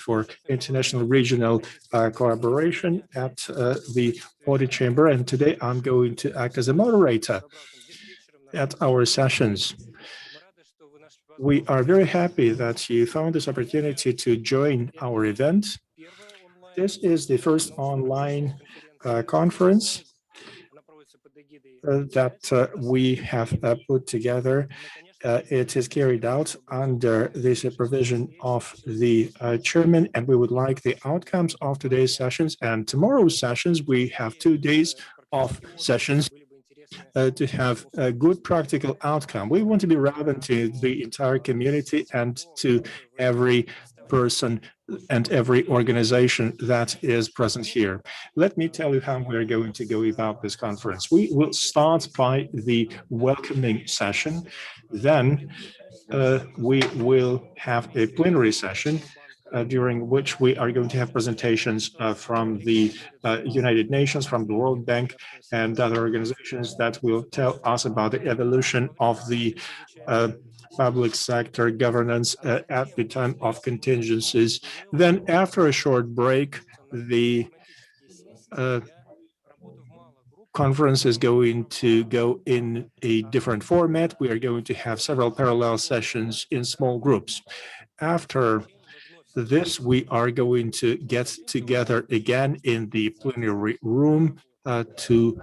for international regional collaboration at the Audit Chamber, and today I'm going to act as a moderator at our sessions. We are very happy that you found this opportunity to join our event. This is the first online conference that we have put together. It is carried out under the supervision of the chairman, and we would like the outcomes of today's sessions and tomorrow's sessions. We have 2 days of sessions to have a good practical outcome. We want to be relevant to the entire community and to every person and every organization that is present here. Let me tell you how we're going to go about this conference. We will start by the welcoming session. Then we will have a plenary session during which we are going to have presentations from the United Nations, from the World Bank, and other organizations that will tell us about the evolution of the public sector governance at the time of contingencies. Then, after a short break, the conference is going to go in a different format. We are going to have several parallel sessions in small groups. After this, we are going to get together again in the plenary room to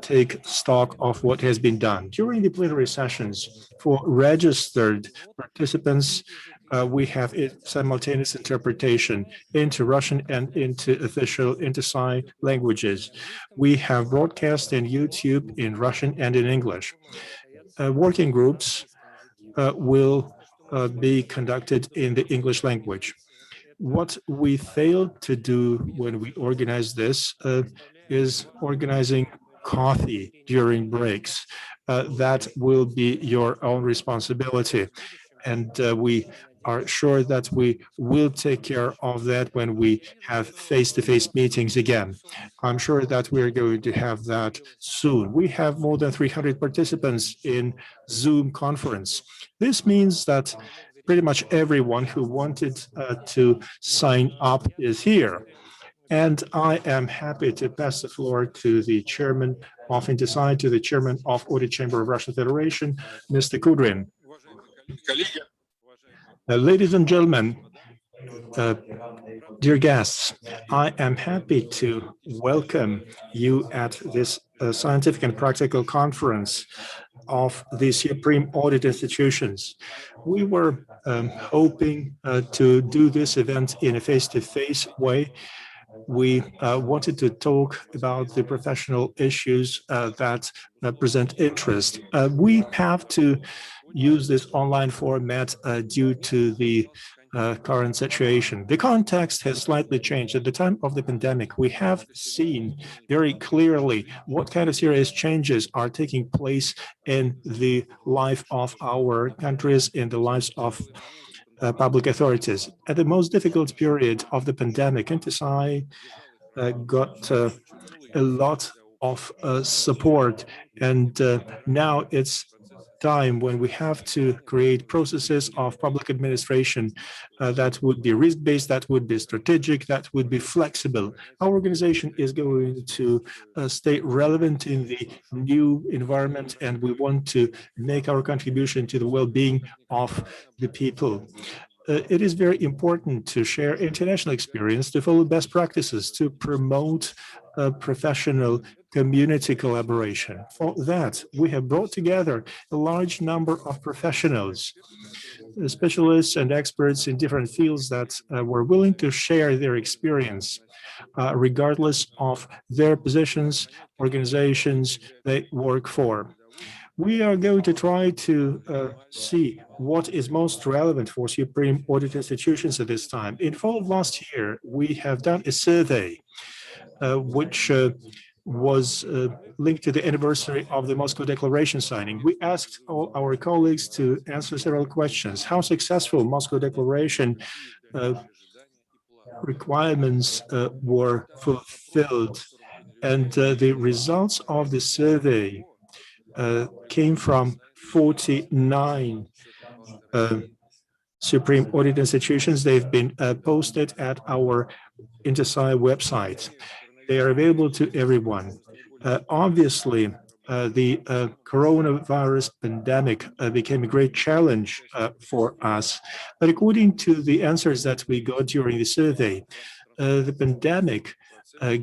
take stock of what has been done. During the plenary sessions, for registered participants, we have simultaneous interpretation into Russian and into official INTOSAI languages. We have broadcast in YouTube in Russian and in English. Working groups will be conducted in the English language. What we failed to do when we organized this is organizing coffee during breaks. That will be your own responsibility. And we are sure that we will take care of that when we have face-to-face meetings again. I'm sure that we're going to have that soon. We have more than 300 participants in Zoom conference. This means that pretty much everyone who wanted to sign up is here. And I am happy to pass the floor to the chairman of INTOSAI, to the chairman of Audit Chamber of Russian Federation, Mr. Kudrin. Ladies and gentlemen, dear guests, I am happy to welcome you at this scientific and practical conference of the Supreme Audit Institutions. We were hoping to do this event in a face-to-face way. We wanted to talk about the professional issues that present interest. We have to use this online format due to the current situation. The context has slightly changed. At the time of the pandemic, we have seen very clearly what kind of serious changes are taking place in the life of our countries, in the lives of public authorities. At the most difficult period of the pandemic, INTOSAI got a lot of support, and now it's time when we have to create processes of public administration that would be risk-based, that would be strategic, that would be flexible. Our organization is going to stay relevant in the new environment, and we want to make our contribution to the well-being of the people. It is very important to share international experience, to follow best practices, to promote professional community collaboration. For that, we have brought together a large number of professionals, specialists and experts in different fields that were willing to share their experience, regardless of their positions, organizations they work for. We are going to try to see what is most relevant for Supreme Audit Institutions at this time. In fall of last year, we have done a survey which was linked to the anniversary of the Moscow Declaration signing. We asked all our colleagues to answer several questions. How successful Moscow Declaration requirements were fulfilled? And the results of the survey came from 49 Supreme Audit institutions. They've been posted at our INTOSAI website. They are available to everyone. Obviously, the coronavirus pandemic became a great challenge for us. But according to the answers that we got during the survey, the pandemic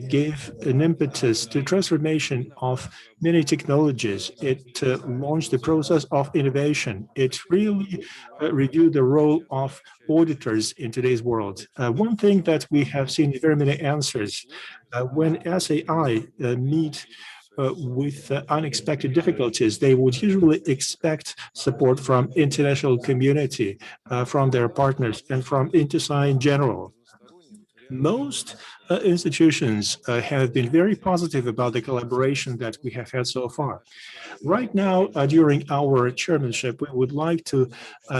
gave an impetus to transformation of many technologies. It launched the process of innovation. It really reviewed the role of auditors in today's world. One thing that we have seen in very many answers, when SAI meet with unexpected difficulties, they would usually expect support from international community, from their partners, and from INTOSAI in general. Most institutions have been very positive about the collaboration that we have had so far. Right now, during our chairmanship, we would like to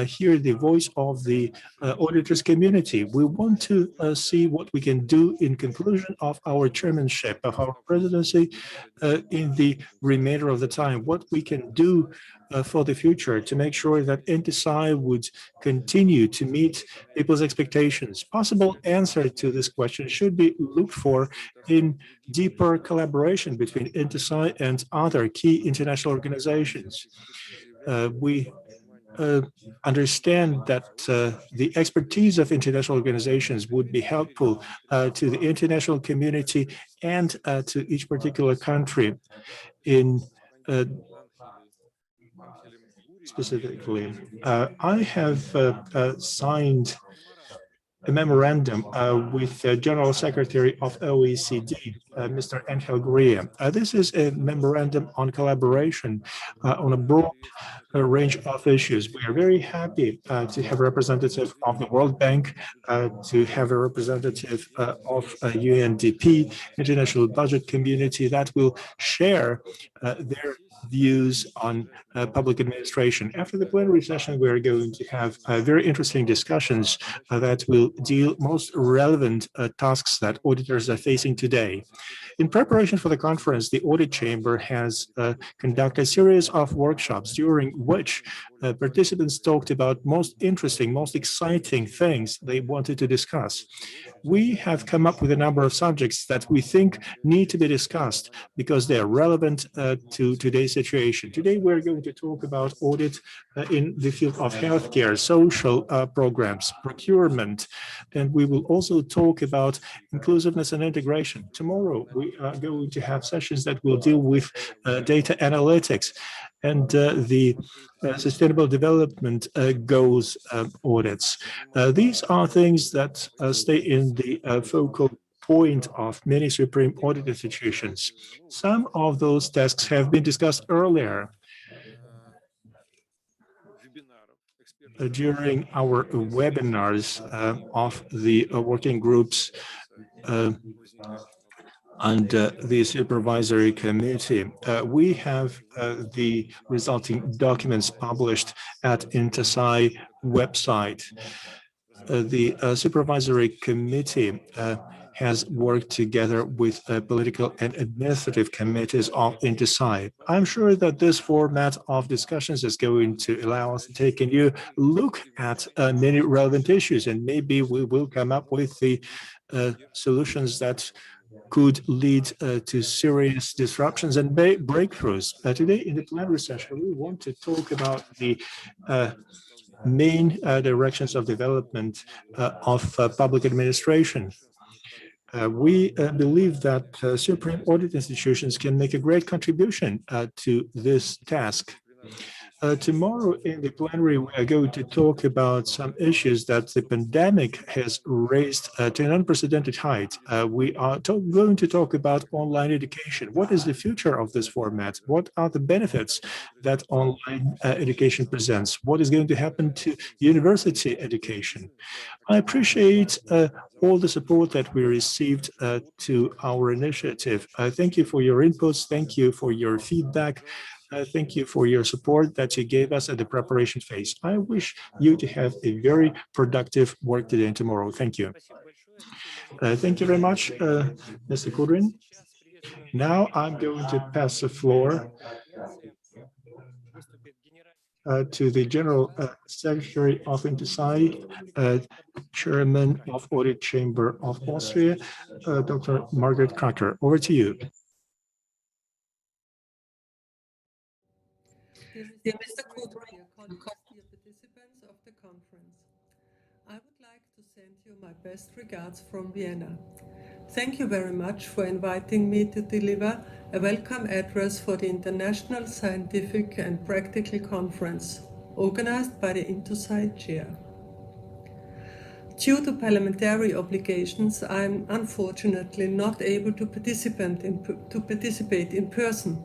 hear the voice of the auditors community. We want to see what we can do in conclusion of our chairmanship, of our presidency, in the remainder of the time, what we can do for the future to make sure that INTOSAI would continue to meet people's expectations. Possible answer to this question should be looked for in deeper collaboration between INTOSAI and other key international organizations. We understand that the expertise of international organizations would be helpful to the international community and to each particular country in specifically. I have signed a memorandum with the General Secretary of OECD, Mr. Gurría. This is a memorandum on collaboration on a broad range of issues. We are very happy to have a representative of the World Bank, to have a representative of UNDP, International Budget Community, that will share their views on public administration. After the plenary session, we are going to have very interesting discussions that will deal most relevant tasks that auditors are facing today. In preparation for the conference, the Audit Chamber has conducted a series of workshops during which participants talked about most interesting, most exciting things they wanted to discuss. We have come up with a number of subjects that we think need to be discussed because they are relevant to today's situation. Today, we're going to talk about audit in the field of healthcare, social programs, procurement, and we will also talk about inclusiveness and integration. Tomorrow, we are going to have sessions that will deal with data analytics and the sustainable development goals audits. These are things that stay in the focal point of many Supreme Audit institutions. Some of those tasks have been discussed earlier during our webinars of the working groups and the supervisory committee. We have the resulting documents published at INTOSAI website. The supervisory committee has worked together with political and administrative committees of INTOSAI. I'm sure that this format of discussions is going to allow us to take a new look at many relevant issues, and maybe we will come up with the solutions that could lead to serious disruptions and breakthroughs. Today in the plenary session, we want to talk about the main directions of development of public administration. We believe that Supreme Audit institutions can make a great contribution to this task. Tomorrow in the plenary, we are going to talk about some issues that the pandemic has raised to an unprecedented height. We are going to talk about online education. What is the future of this format? What are the benefits that online education presents? What is going to happen to university education? I appreciate all the support that we received to our initiative. Thank you for your inputs. Thank you for your feedback. Thank you for your support that you gave us at the preparation phase. I wish you to have a very productive work today and tomorrow. Thank you. Thank you very much, Mr. Kudrin. Now I'm going to pass the floor to the General Secretary of INTOSAI, Chairman of Audit Chamber of Austria, Dr. Margit Kraker. Over to you. Dear Mr. Kudrin, dear colleagues, dear participants of the conference, I would like to send you my best regards from Vienna. Thank you very much for inviting me to deliver a welcome address for the International Scientific and Practical Conference, organized by the INTOSAI chair. Due to parliamentary obligations, I am unfortunately not able to participate in person,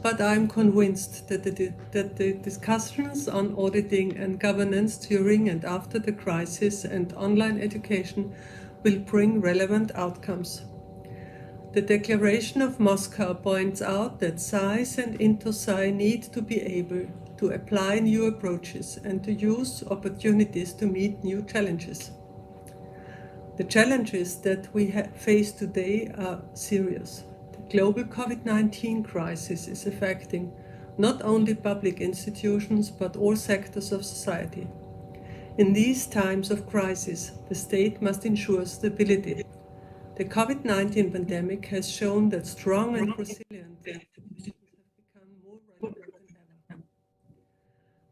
but I am convinced that the discussions on auditing and governance during and after the crisis and online education will bring relevant outcomes. The Declaration of Moscow points out that SAIS and INTOSAI need to be able to apply new approaches and to use opportunities to meet new challenges. The challenges that we face today are serious. The global COVID-19 crisis is affecting not only public institutions but all sectors of society. In these times of crisis, the state must ensure stability. The COVID-19 pandemic has shown that strong and resilient institutions have become more relevant than ever.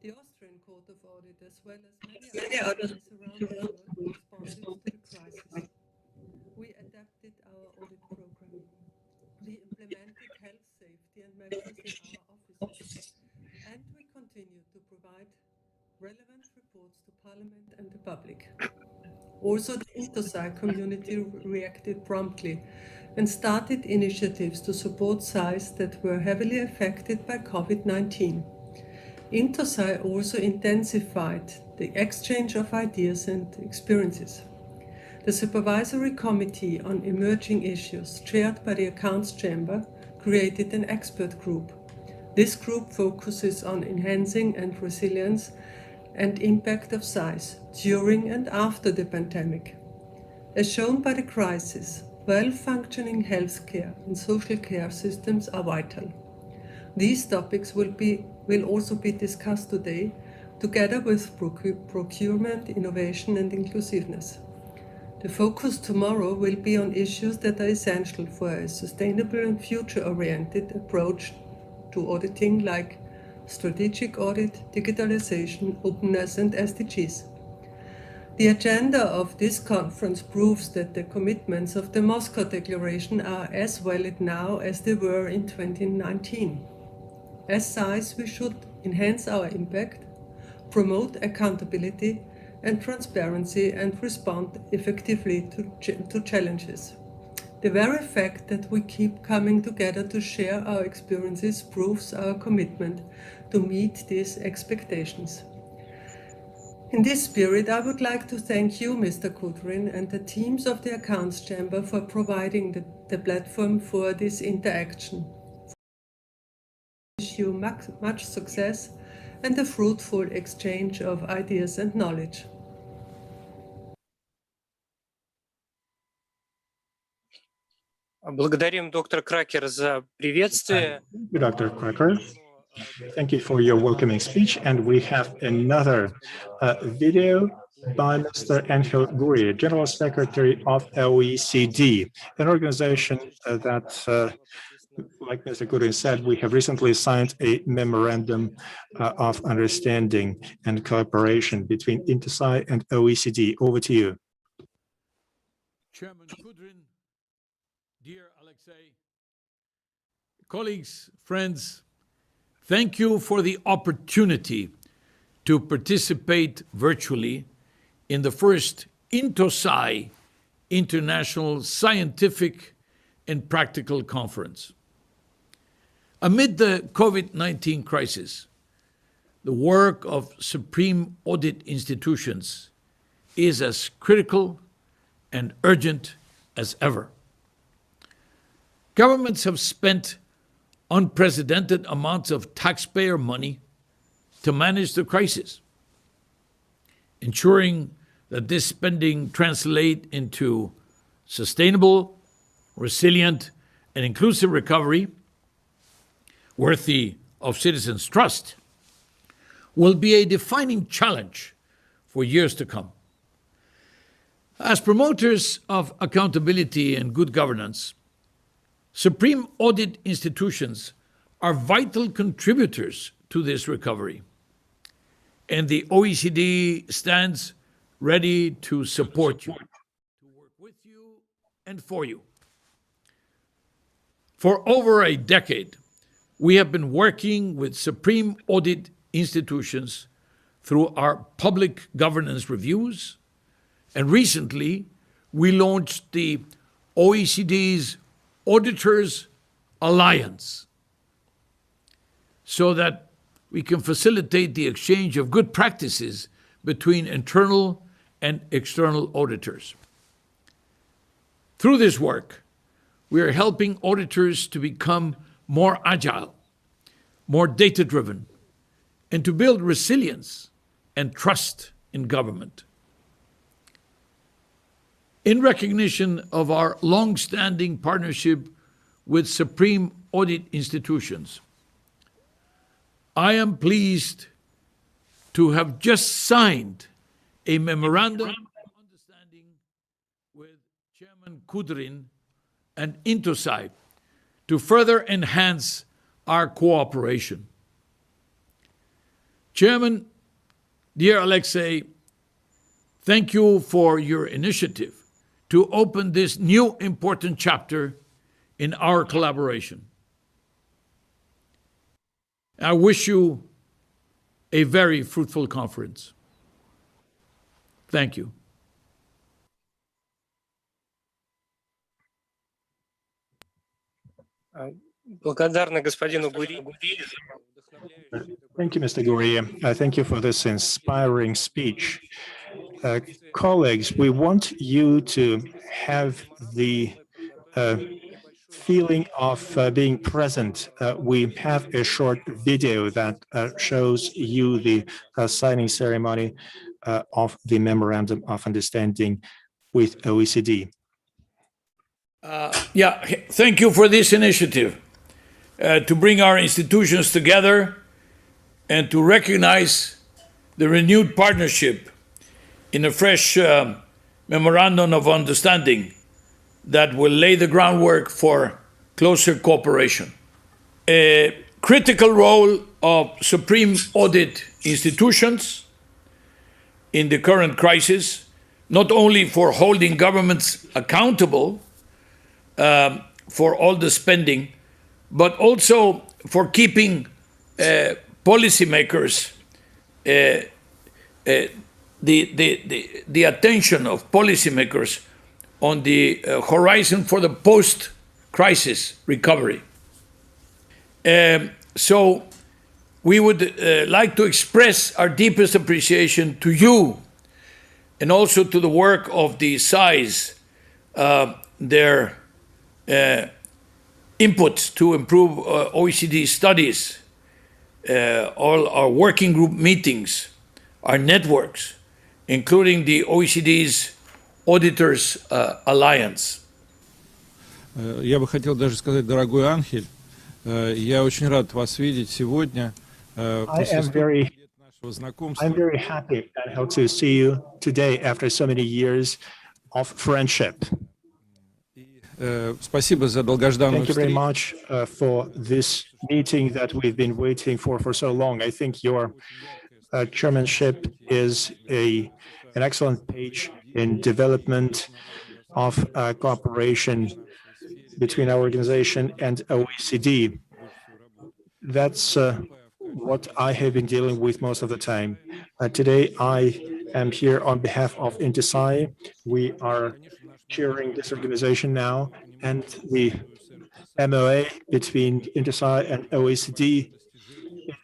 The Austrian Court of Audit, as well as many others around the world, responded to the crisis. We adapted our audit program. We implemented health, safety and measures in our offices. And we continue to provide relevant reports to Parliament and the public. Also, the INTOSAI community reacted promptly and started initiatives to support SAIs that were heavily affected by COVID-19. INTOSAI also intensified the exchange of ideas and experiences. The Supervisory Committee on Emerging Issues, chaired by the Accounts Chamber, created an expert group. This group focuses on enhancing and resilience and impact of SAIs during and after the pandemic. As shown by the crisis, well-functioning healthcare and social care systems are vital. These topics will also be discussed today, together with procurement, innovation and inclusiveness. The focus tomorrow will be on issues that are essential for a sustainable and future-oriented approach to auditing, like strategic audit, digitalization, openness and SDGs. The agenda of this conference proves that the commitments of the Moscow Declaration are as valid now as they were in 2019. As SAIs, we should enhance our impact, promote accountability and transparency and respond effectively to challenges. The very fact that we keep coming together to share our experiences proves our commitment to meet these expectations. In this spirit, I would like to thank you, Mr. Kudrin, and the teams of the Accounts Chamber for providing the platform for this interaction. I wish you much success and a fruitful exchange of ideas and knowledge. Благодарим доктор Кракер за приветствие. Dr. Kraker, thank you for your welcoming speech. And we have another video by Mr. Angel Gurría, General Secretary of OECD, an organization that, like Mr. Kudrin said, we have recently signed a memorandum of understanding and cooperation between INTOSAI and OECD. Over to you. Chairman Kudrin, dear Aleksei, colleagues, friends, thank you for the opportunity to participate virtually in the first INTOSAI International Scientific and Practical Conference. Amid the COVID-19 crisis, the work of supreme audit institutions is as critical and urgent as ever. Governments have spent unprecedented amounts of taxpayer money to manage the crisis. Ensuring that this spending translates into sustainable, resilient, and inclusive recovery worthy of citizens' trust will be a defining challenge for years to come. As promoters of accountability and good governance, supreme audit institutions are vital contributors to this recovery, and the OECD stands ready to support you, to work with you and for you. For over a decade, we have been working with supreme audit institutions through our public governance reviews, and recently we launched the OECD's Auditors Alliance so that we can facilitate the exchange of good practices between internal and external auditors. Through this work, we are helping auditors to become more agile, more data-driven, and to build resilience and trust in government. In recognition of our long-standing partnership with supreme audit institutions, I am pleased to have just signed a memorandum of understanding with Chairman Kudrin and INTOSAI to further enhance our cooperation. Chairman, dear Aleksei, thank you for your initiative to open this new important chapter in our collaboration. I wish you a very fruitful conference. Thank you. Благодарны господину Гурии. Thank you, Mr. Gurría. Thank you for this inspiring speech. Colleagues, we want you to have the feeling of being present. We have a short video that shows you the signing ceremony of the Memorandum of Understanding with OECD. Thank you for this initiative to bring our institutions together and to recognize the renewed partnership in a fresh Memorandum of Understanding that will lay the groundwork for closer cooperation. A critical role of supreme audit institutions in the current crisis, not only for holding governments accountable for all the spending, but also for keeping policymakers, the attention of policymakers on the horizon for the post-crisis recovery. So we would like to express our deepest appreciation to you and also to the work of the SAIs, their input to improve OECD studies, all our working group meetings, our networks, including the OECD's Auditors Alliance. Я бы хотел даже сказать, дорогой Анхель, я очень рад вас видеть сегодня. I'm very happy to see you today after so many years of friendship. Спасибо за долгожданную встречу. Thank you very much встречу. For this meeting that we've been waiting for so long. I think your chairmanship is an excellent page in development of cooperation between our organization and OECD. That's what I have been dealing with most of the time. Today, I am here on behalf of INTOSAI. We are chairing this organization now, and the MOA between INTOSAI and OECD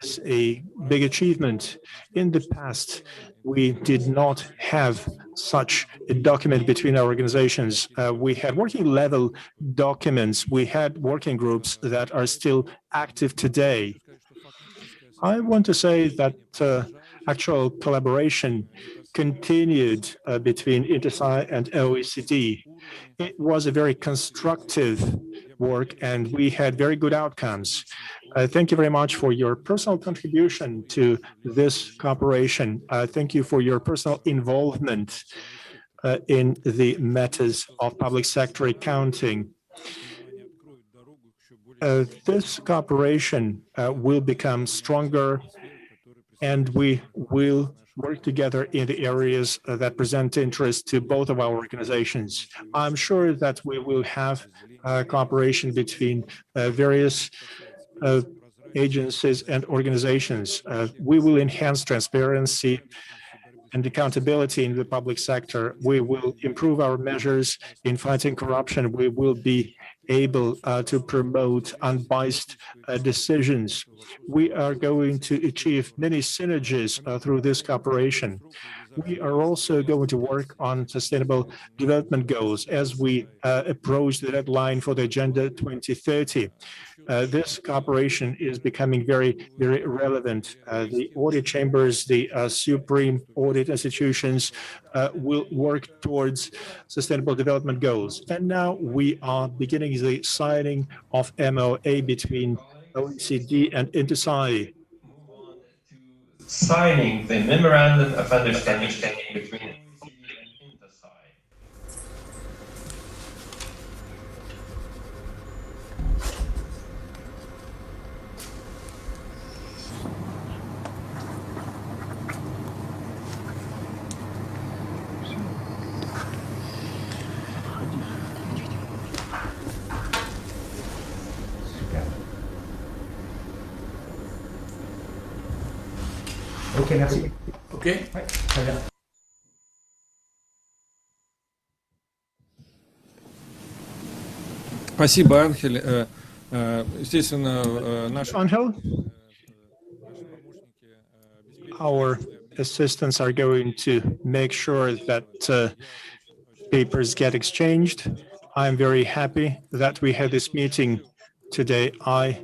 is a big achievement. In the past, we did not have such a document between our organizations. We had working level documents. We had working groups that are still active today. I want to say that actual collaboration continued between INTOSAI and OECD. It was a very constructive work, and we had very good outcomes. Thank you very much for your personal contribution to this cooperation. Thank you for your personal involvement in the matters of public sector accounting. This cooperation will become stronger, and we will work together in the areas that present interest to both of our organizations. I'm sure that we will have cooperation between various agencies and organizations. We will enhance transparency and accountability in the public sector. We will improve our measures in fighting corruption. We will be able to promote unbiased decisions. We are going to achieve many synergies through this cooperation. We are also going to work on sustainable development goals as we approach the deadline for the Agenda 2030. This cooperation is becoming very, very relevant. The audit chambers, the supreme audit institutions will work towards sustainable development goals. And now we are beginning the signing of MOA between OECD and INTOSAI. Signing the Memorandum of Understanding between OECD and INTOSAI. Ok, merci. Okay? Ouais, très bien. Спасибо, Анхель. Естественно, наши Angel, our assistants are going to make sure that papers get exchanged. I'm very happy that we had this meeting today. I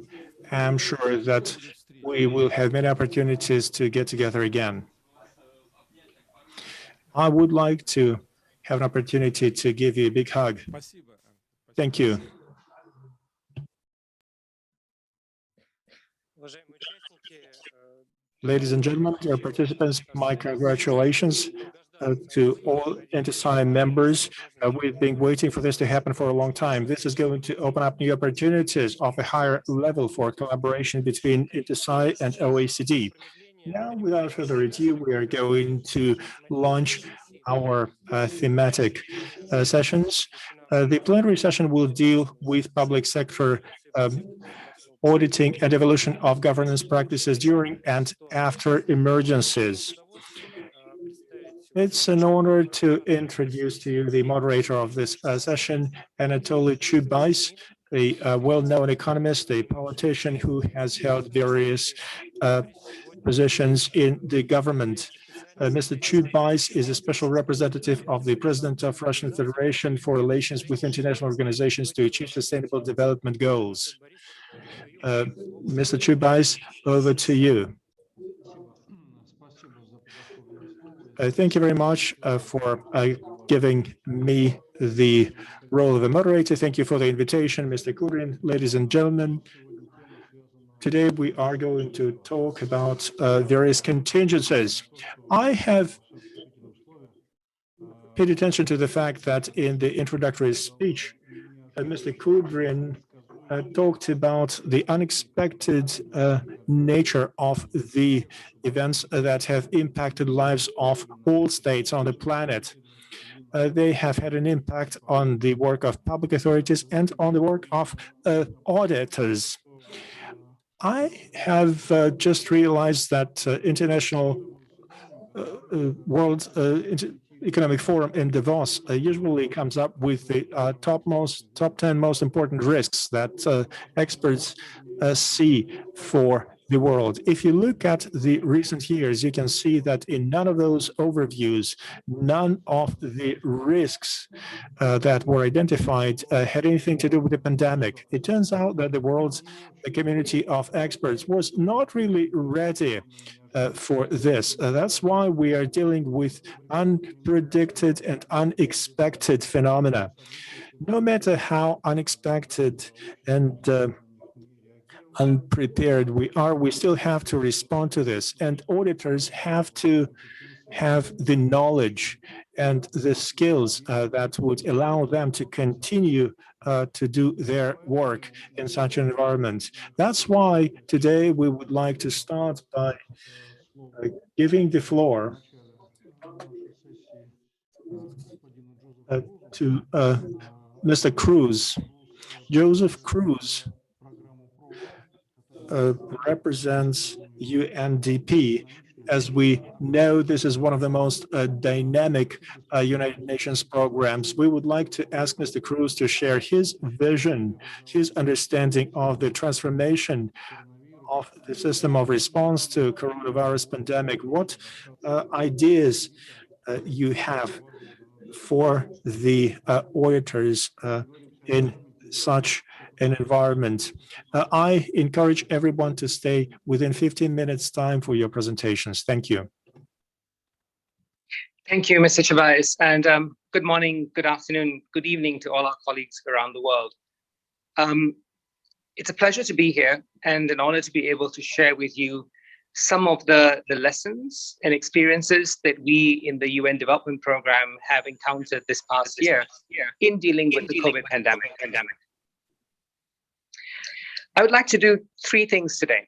am sure that we will have many opportunities to get together again. I would like to have an opportunity to give you a big hug. Thank you. Ladies and gentlemen, dear participants, my congratulations to all INTOSAI members. We've been waiting for this to happen for a long time. This is going to open up new opportunities of a higher level for collaboration between INTOSAI and OECD. Now, without further ado, we are going to launch our thematic sessions. The plenary session will deal with public sector auditing and evolution of governance practices during and after emergencies. It's an honor to introduce to you the moderator of this session, Anatoly Chubais, a well-known economist, a politician who has held various positions in the government. Mr. Chubais is a special representative of the President of Russian Federation for relations with international organizations to achieve sustainable development goals. Mr. Chubais, over to you. Thank you very much for giving me the role of a moderator. Thank you for the invitation, Mr. Kudrin. Ladies and gentlemen, today we are going to talk about various contingencies. I have paid attention to the fact that in the introductory speech, Mr. Kudrin talked about the unexpected nature of the events that have impacted lives of all states on the planet. They have had an impact on the work of public authorities and on the work of auditors. I have just realized that International World Economic Forum in Davos usually comes up with the top 10 most important risks that experts see for the world. If you look at the recent years, you can see that in none of those overviews, none of the risks that were identified had anything to do with the pandemic. It turns out that the world's community of experts was not really ready for this. That's why we are dealing with unpredicted and unexpected phenomena. No matter how unexpected and unprepared we are, we still have to respond to this. And auditors have to have the knowledge and the skills that would allow them to continue to do their work in such an environment. That's why today we would like to start by giving the floor to Mr. Cruz. Joseph Cruz represents UNDP. As we know, this is one of the most dynamic United Nations programs. We would like to ask Mr. Cruz to share his vision, his understanding of the transformation of the system of response to coronavirus pandemic. What ideas you have for the auditors in such an environment. I encourage everyone to stay within 15 minutes time for your presentations. Thank you. Thank you, Mr. Chubais, and good morning, good afternoon, good evening to all our colleagues around the world. It's a pleasure to be here and an honor to be able to share with you some of the lessons and experiences that we in the UN Development Program have encountered this past year in dealing with the COVID pandemic. I would like to do three things today.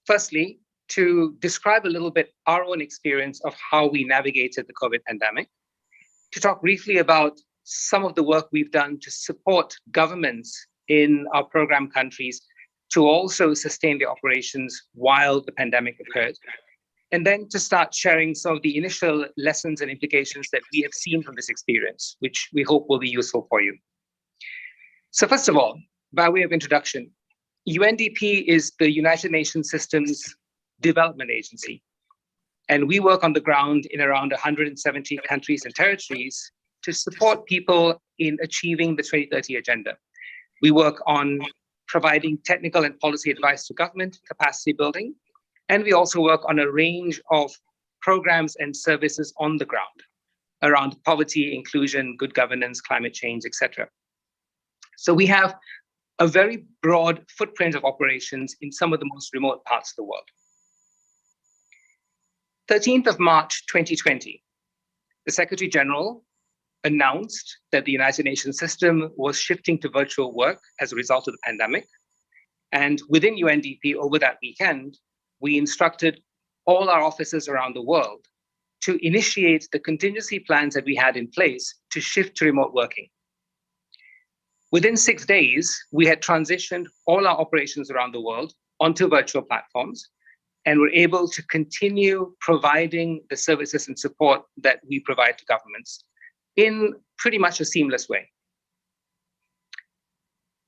Firstly, to describe a little bit our own experience of how we navigated the COVID pandemic, to talk briefly about some of the work we've done to support governments in our program countries to also sustain the operations while the pandemic occurred, and then to start sharing some of the initial lessons and implications that we have seen from this experience, which we hope will be useful for you. So first of all, by way of introduction, UNDP is the United Nations Systems Development Agency, and we work on the ground in around 170 countries and territories to support people in achieving the 2030 Agenda. We work on providing technical and policy advice to government, capacity building, and we also work on a range of programs and services on the ground around poverty, inclusion, good governance, climate change, etc. So we have a very broad footprint of operations in some of the most remote parts of the world. 13th of March 2020, the Secretary General announced that the United Nations system was shifting to virtual work as a result of the pandemic. And within UNDP over that weekend, we instructed all our offices around the world to initiate the contingency plans that we had in place to shift to remote working. Within 6 days, we had transitioned all our operations around the world onto virtual platforms, and were able to continue providing the services and support that we provide to governments in pretty much a seamless way.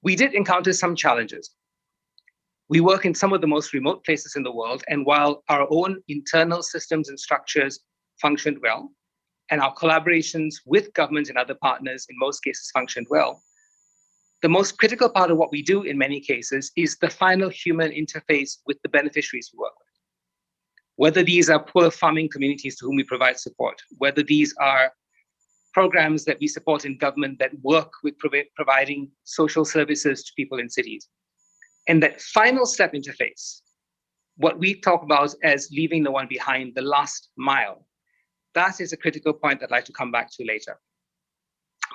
We did encounter some challenges. We work in some of the most remote places in the world, and while our own internal systems and structures functioned well, and our collaborations with governments and other partners in most cases functioned well, the most critical part of what we do in many cases is the final human interface with the beneficiaries we work with. Whether these are poor farming communities to whom we provide support, whether these are programs that we support in government that work with providing social services to people in cities. And that final step interface, what we talk about as leaving no one behind, the last mile, that is a critical point that I'd like to come back to later.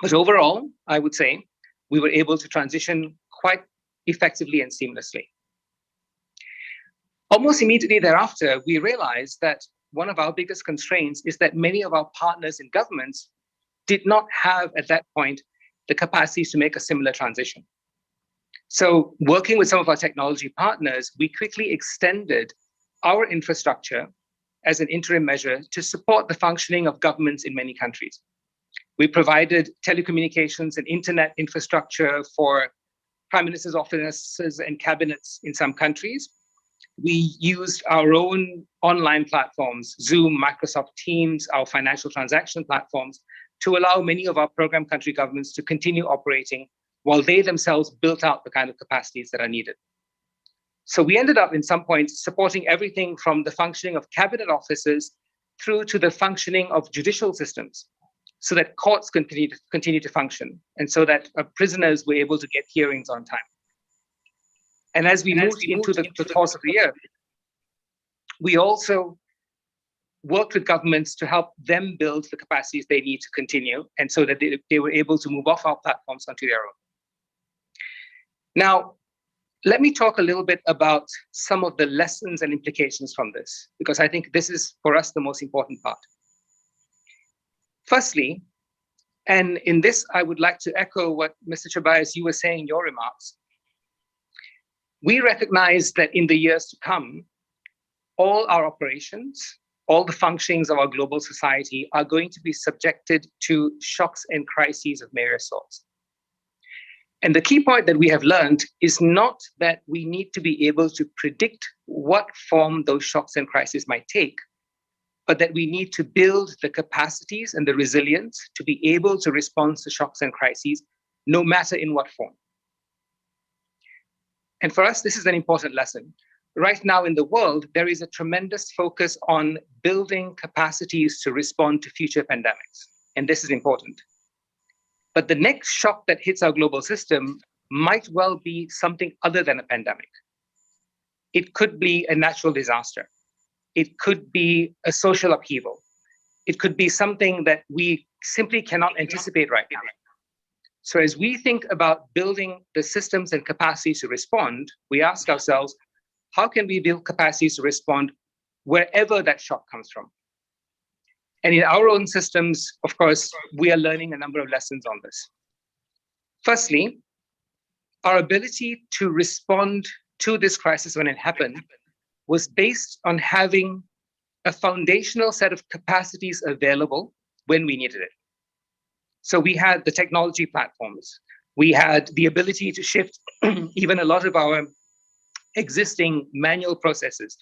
But overall, I would say we were able to transition quite effectively and seamlessly. Almost immediately thereafter, we realized that one of our biggest constraints is that many of our partners in governments did not have at that point the capacities to make a similar transition. So working with some of our technology partners, we quickly extended our infrastructure as an interim measure to support the functioning of governments in many countries. We provided telecommunications and internet infrastructure for prime ministers' offices and cabinets in some countries. We used our own online platforms, Zoom, Microsoft Teams, our financial transaction platforms, to allow many of our program country governments to continue operating while they themselves built out the kind of capacities that are needed. So we ended up in some points supporting everything from the functioning of cabinet offices through to the functioning of judicial systems, so that courts continue to function, and so that prisoners were able to get hearings on time. And as we moved into the course of the year, we also worked with governments to help them build the capacities they need to continue, and so that they were able to move off our platforms onto their own. Now, let me talk a little bit about some of the lessons and implications from this, because I think this is, for us, the most important part. Firstly, and in this, I would like to echo what Mr. Chubais, you were saying in your remarks. We recognize that in the years to come, all our operations, all the functionings of our global society are going to be subjected to shocks and crises of various sorts. And the key point that we have learned is not that we need to be able to predict what form those shocks and crises might take, but that we need to build the capacities and the resilience to be able to respond to shocks and crises, no matter in what form. And for us, this is an important lesson. Right now in the world, there is a tremendous focus on building capacities to respond to future pandemics, and this is important. But the next shock that hits our global system might well be something other than a pandemic. It could be a natural disaster. It could be a social upheaval. It could be something that we simply cannot anticipate right now. So as we think about building the systems and capacities to respond, we ask ourselves, how can we build capacities to respond wherever that shock comes from? And in our own systems, of course, we are learning a number of lessons on this. Firstly, our ability to respond to this crisis when it happened was based on having a foundational set of capacities available when we needed it. So we had the technology platforms. We had the ability to shift even a lot of our existing manual processes,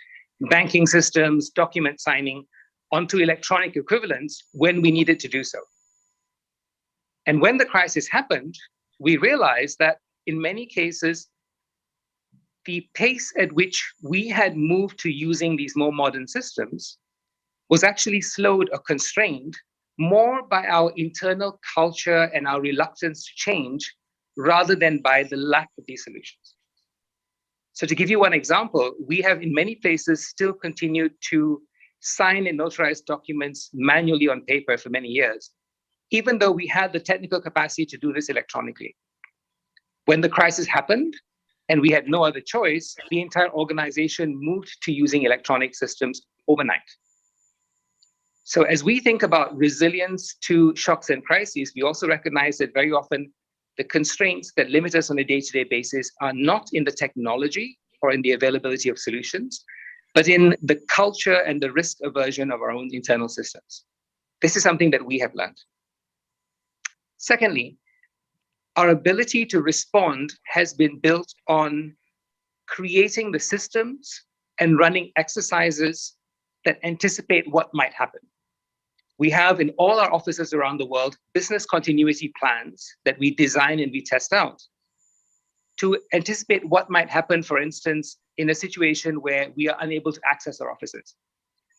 banking systems, document signing, onto electronic equivalents when we needed to do so. And when the crisis happened, we realized that in many cases, the pace at which we had moved to using these more modern systems was actually slowed or constrained more by our internal culture and our reluctance to change rather than by the lack of these solutions. So to give you one example, we have in many places still continued to sign and notarize documents manually on paper for many years, even though we had the technical capacity to do this electronically. When the crisis happened and we had no other choice, the entire organization moved to using electronic systems overnight. So as we think about resilience to shocks and crises, we also recognize that very often the constraints that limit us on a day-to-day basis are not in the technology or in the availability of solutions, but in the culture and the risk aversion of our own internal systems. This is something that we have learned. Secondly, our ability to respond has been built on creating the systems and running exercises that anticipate what might happen. We have in all our offices around the world business continuity plans that we design and we test out to anticipate what might happen, for instance, in a situation where we are unable to access our offices.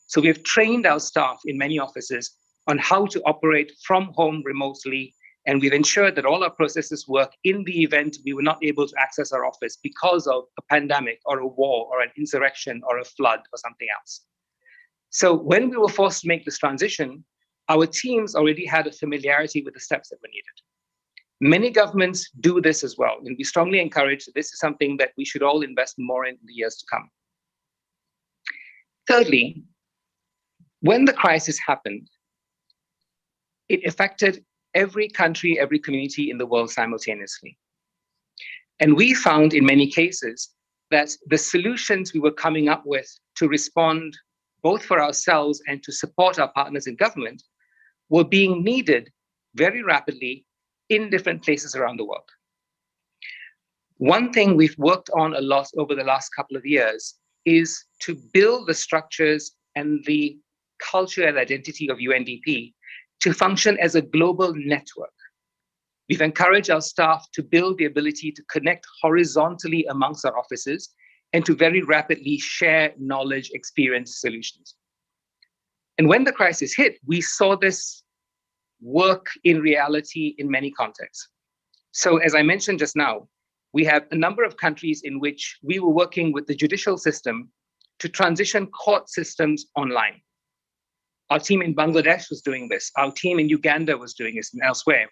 So we have trained our staff in many offices on how to operate from home remotely, and we've ensured that all our processes work in the event we were not able to access our office because of a pandemic or a war or an insurrection or a flood or something else. So when we were forced to make this transition, our teams already had a familiarity with the steps that were needed. Many governments do this as well, and we strongly encourage that this is something that we should all invest more in the years to come. Thirdly, when the crisis happened, it affected every country, every community in the world simultaneously. And we found in many cases that the solutions we were coming up with to respond both for ourselves and to support our partners in government were being needed very rapidly in different places around the world. One thing we've worked on a lot over the last couple of years is to build the structures and the culture and identity of UNDP to function as a global network. We've encouraged our staff to build the ability to connect horizontally amongst our offices and to very rapidly share knowledge, experience, solutions. And when the crisis hit, we saw this work in reality in many contexts. So as I mentioned just now, we have a number of countries in which we were working with the judicial system to transition court systems online. Our team in Bangladesh was doing this. Our team in Uganda was doing this and elsewhere.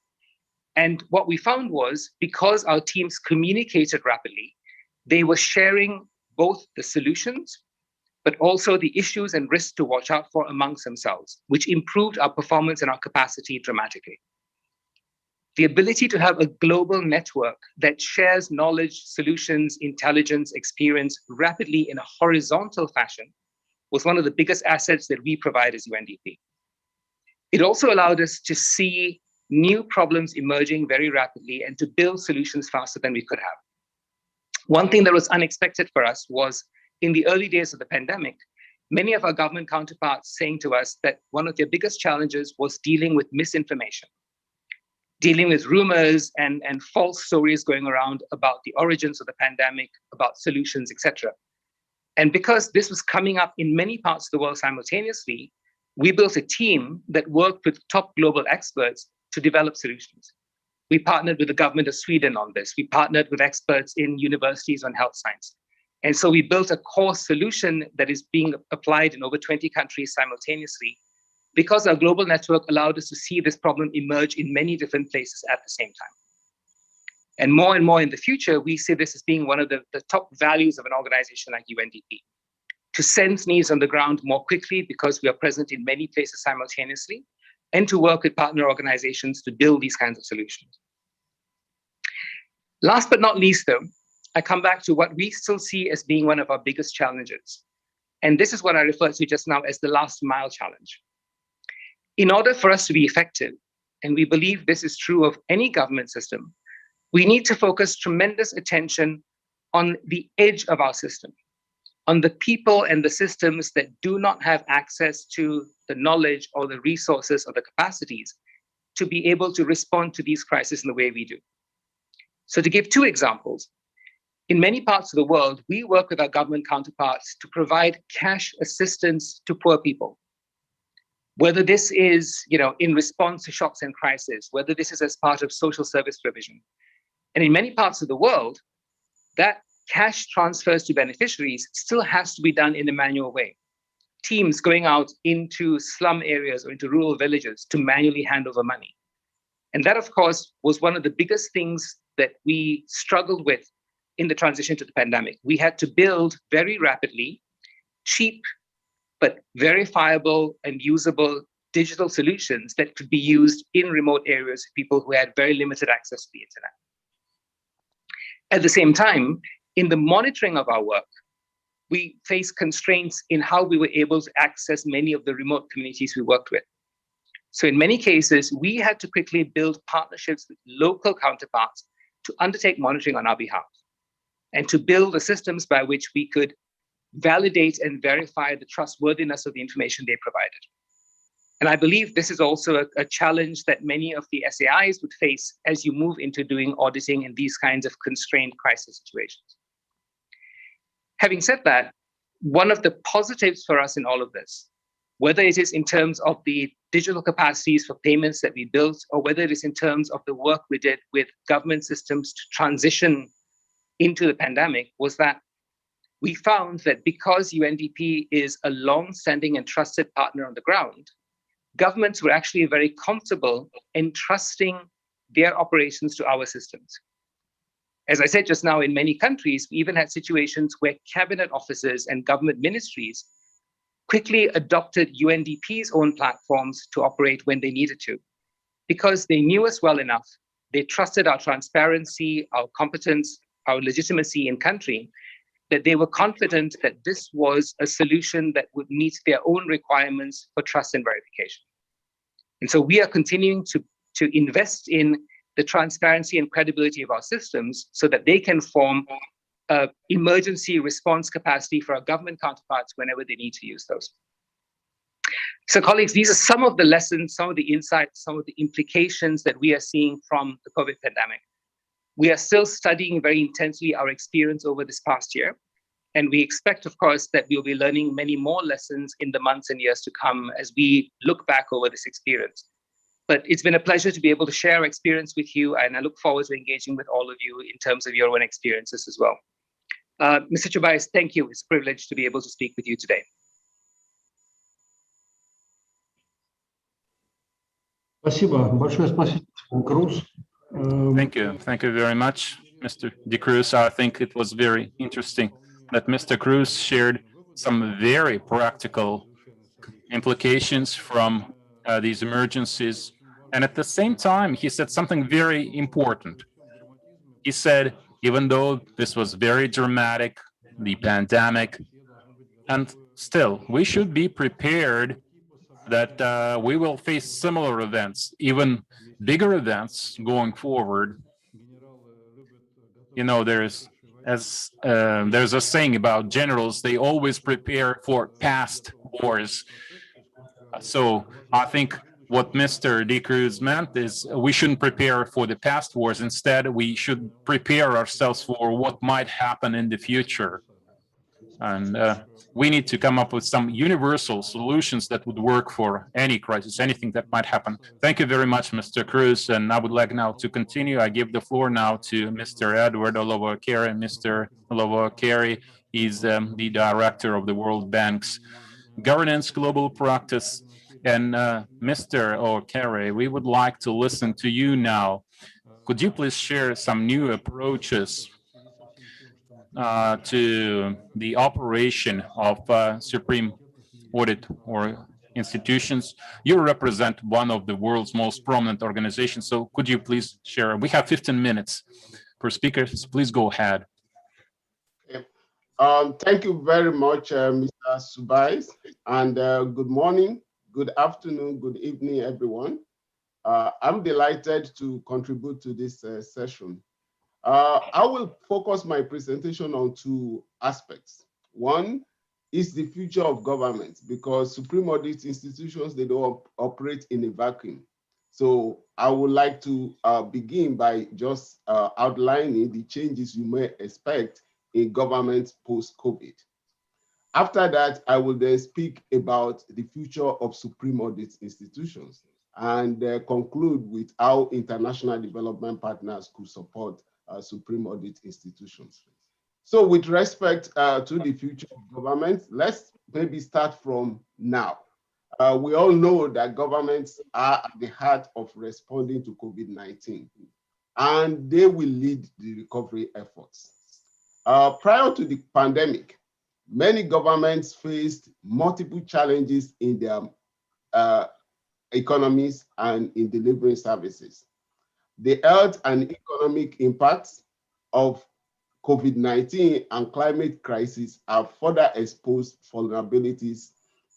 And what we found was, because our teams communicated rapidly, they were sharing both the solutions, but also the issues and risks to watch out for amongst themselves, which improved our performance and our capacity dramatically. The ability to have a global network that shares knowledge, solutions, intelligence, experience rapidly in a horizontal fashion was one of the biggest assets that we provide as UNDP. It also allowed us to see new problems emerging very rapidly and to build solutions faster than we could have. One thing that was unexpected for us was, in the early days of the pandemic, many of our government counterparts saying to us that one of their biggest challenges was dealing with misinformation, dealing with rumors and false stories going around about the origins of the pandemic, about solutions, etc. And because this was coming up in many parts of the world simultaneously, we built a team that worked with top global experts to develop solutions. We partnered with the government of Sweden on this. We partnered with experts in universities on health science. And so we built a core solution that is being applied in over 20 countries simultaneously, because our global network allowed us to see this problem emerge in many different places at the same time. And more in the future, we see this as being one of the top values of an organization like UNDP, to sense needs on the ground more quickly because we are present in many places simultaneously, and to work with partner organizations to build these kinds of solutions. Last but not least, though, I come back to what we still see as being one of our biggest challenges. And this is what I referred to just now as the last mile challenge. In order for us to be effective, and we believe this is true of any government system, we need to focus tremendous attention on the edge of our system, on the people and the systems that do not have access to the knowledge or the resources or the capacities to be able to respond to these crises in the way we do. So to give two examples, in many parts of the world, we work with our government counterparts to provide cash assistance to poor people. Whether this is, in response to shocks and crises, whether this is as part of social service provision. And in many parts of the world, that cash transfers to beneficiaries still has to be done in a manual way. Teams going out into slum areas or into rural villages to manually hand over money. And that, of course, was one of the biggest things that we struggled with in the transition to the pandemic. We had to build very rapidly, cheap, but verifiable and usable digital solutions that could be used in remote areas for people who had very limited access to the internet. At the same time, in the monitoring of our work, we faced constraints in how we were able to access many of the remote communities we worked with. So in many cases, we had to quickly build partnerships with local counterparts to undertake monitoring on our behalf, and to build the systems by which we could validate and verify the trustworthiness of the information they provided. And I believe this is also a challenge that many of the SAIs would face as you move into doing auditing in these kinds of constrained crisis situations. Having said that, one of the positives for us in all of this, whether it is in terms of the digital capacities for payments that we built, or whether it is in terms of the work we did with government systems to transition into the pandemic, was that we found that because UNDP is a long-standing and trusted partner on the ground, governments were actually very comfortable entrusting their operations to our systems. As I said just now, in many countries, we even had situations where cabinet offices and government ministries quickly adopted UNDP's own platforms to operate when they needed to, because they knew us well enough, they trusted our transparency, our competence, our legitimacy in country, that they were confident that this was a solution that would meet their own requirements for trust and verification. And so we are continuing to invest in the transparency and credibility of our systems so that they can form emergency response capacity for our government counterparts whenever they need to use those. So colleagues, these are some of the lessons, some of the insights, some of the implications that we are seeing from the COVID pandemic. We are still studying very intensely our experience over this past year. And we expect, of course, that we'll be learning many more lessons in the months and years to come as we look back over this experience. But it's been a pleasure to be able to share our experience with you, and I look forward to engaging with all of you in terms of your own experiences as well. Mr. Chubais, thank you. It's a privilege to be able to speak with you today. Спасибо. Большое спасибо, Cruz. Thank you. Thank you very much, Mr. De Cruz. I think it was very interesting that Mr. Cruz shared some very practical implications from these emergencies. And at the same time, he said something very important. He said, even though this was very dramatic, the pandemic, and still, we should be prepared that we will face similar events, even bigger events going forward. You know, there's a saying about generals, they always prepare for past wars. So I think what Mr. De Cruz meant is we shouldn't prepare for the past wars. Instead, we should prepare ourselves for what might happen in the future. And we need to come up with some universal solutions that would work for any crisis, anything that might happen. Thank you very much, Mr. Cruz. And I would like now to continue. I give the floor now to Mr. Edward Olowo-Okere. Mr. Olowo-Okere is the director of the World Bank's Governance Global Practice. And Mr. Okere, we would like to listen to you now. Could you please share some new approaches to the operation of Supreme Audit or institutions? You represent one of the world's most prominent organizations, so could you please share? We have 15 minutes per speaker, so please go ahead. Thank you very much, Mr. Chubais, and good morning, good afternoon, good evening, everyone. I'm delighted to contribute to this session. I will focus my presentation on two aspects. One is the future of government, because Supreme Audit institutions, they don't operate in a vacuum. So I would like to begin by just outlining the changes you may expect in government post-COVID. After that, I will then speak about the future of Supreme Audit institutions and conclude with how international development partners could support Supreme Audit institutions. So with respect to the future of government, let's maybe start from now. We all know that governments are at the heart of responding to COVID-19, and they will lead the recovery efforts. Prior to the pandemic, many governments faced multiple challenges in their economies and in delivering services. The health and economic impacts of COVID-19 and climate crisis have further exposed vulnerabilities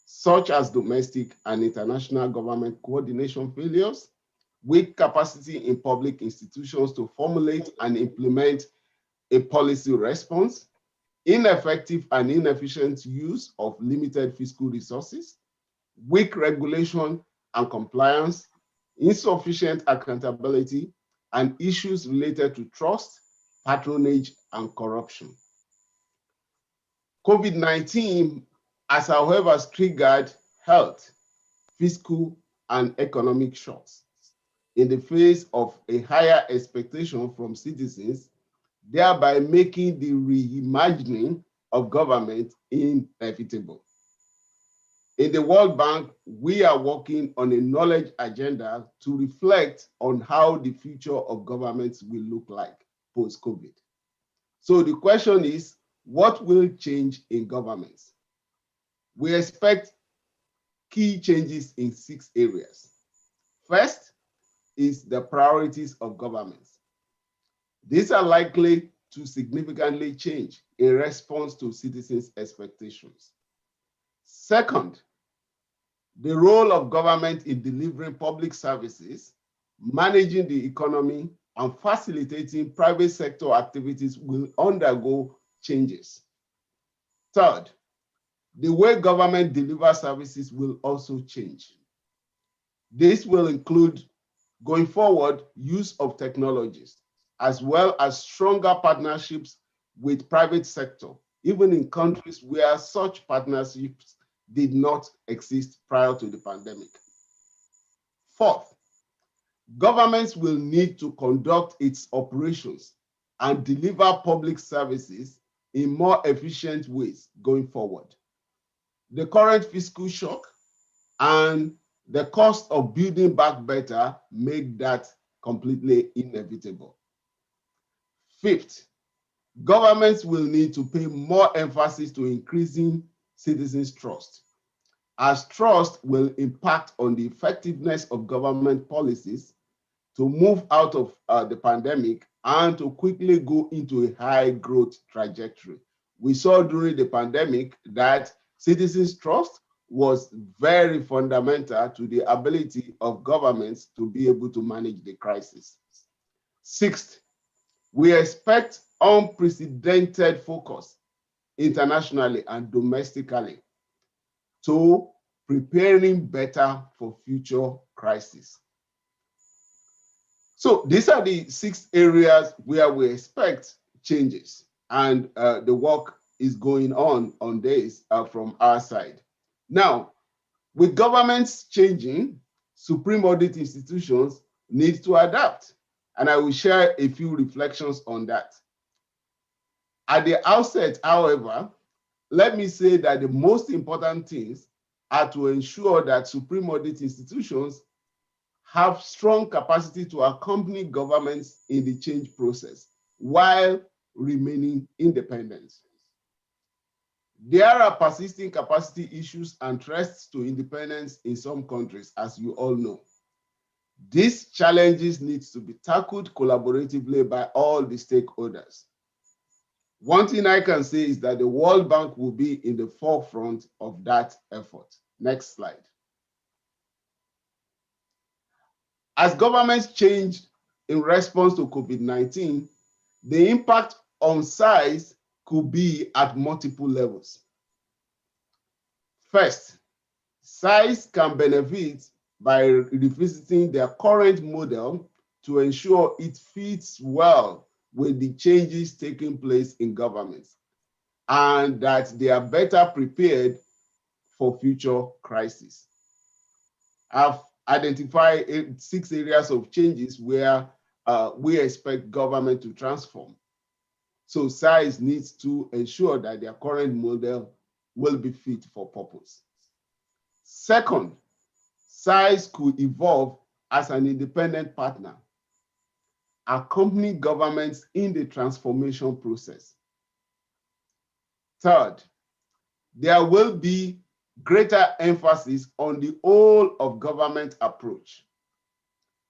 such as domestic and international government coordination failures, weak capacity in public institutions to formulate and implement a policy response, ineffective and inefficient use of limited fiscal resources, weak regulation and compliance, insufficient accountability, and issues related to trust, patronage, and corruption. COVID-19 has, however, triggered health, fiscal, and economic shocks in the face of a higher expectation from citizens, thereby making the reimagining of government inevitable. In the World Bank, we are working on a knowledge agenda to reflect on how the future of governments will look like post-COVID. So the question is, what will change in governments? We expect key changes in 6 areas. First is the priorities of governments. These are likely to significantly change in response to citizens' expectations. Second, the role of government in delivering public services, managing the economy, and facilitating private sector activities will undergo changes. Third, the way government delivers services will also change. This will include, going forward, use of technologies, as well as stronger partnerships with private sector even in countries where such partnerships did not exist prior to the pandemic. Fourth, governments will need to conduct its operations and deliver public services in more efficient ways going forward. The current fiscal shock and the cost of building back better make that completely inevitable. Fifth, governments will need to pay more emphasis to increasing citizens' trust, as trust will impact on the effectiveness of government policies to move out of the pandemic and to quickly go into a high growth trajectory. We saw during the pandemic that citizens' trust was very fundamental to the ability of governments to be able to manage the crisis. Sixth, we expect unprecedented focus internationally and domestically to preparing better for future crises. So these are the 6 areas where we expect changes, and the work is going on this from our side. Now, with governments changing, supreme audit institutions need to adapt, and I will share a few reflections on that. At the outset, however, let me say that the most important things are to ensure that supreme audit institutions have strong capacity to accompany governments in the change process while remaining independent. There are persisting capacity issues and threats to independence in some countries, as you all know. These challenges need to be tackled collaboratively by all the stakeholders. One thing I can say is that the World Bank will be in the forefront of that effort. Next slide. As governments changed in response to COVID-19, the impact on SAIs could be at multiple levels. First, SAIs can benefit by revisiting their current model to ensure it fits well with the changes taking place in governments and that they are better prepared for future crises. I've identified 6 areas of changes where we expect government to transform. So SAIs needs to ensure that their current model will be fit for purpose. Second, SAIs could evolve as an independent partner, accompany governments in the transformation process. Third, there will be greater emphasis on the whole of government approach.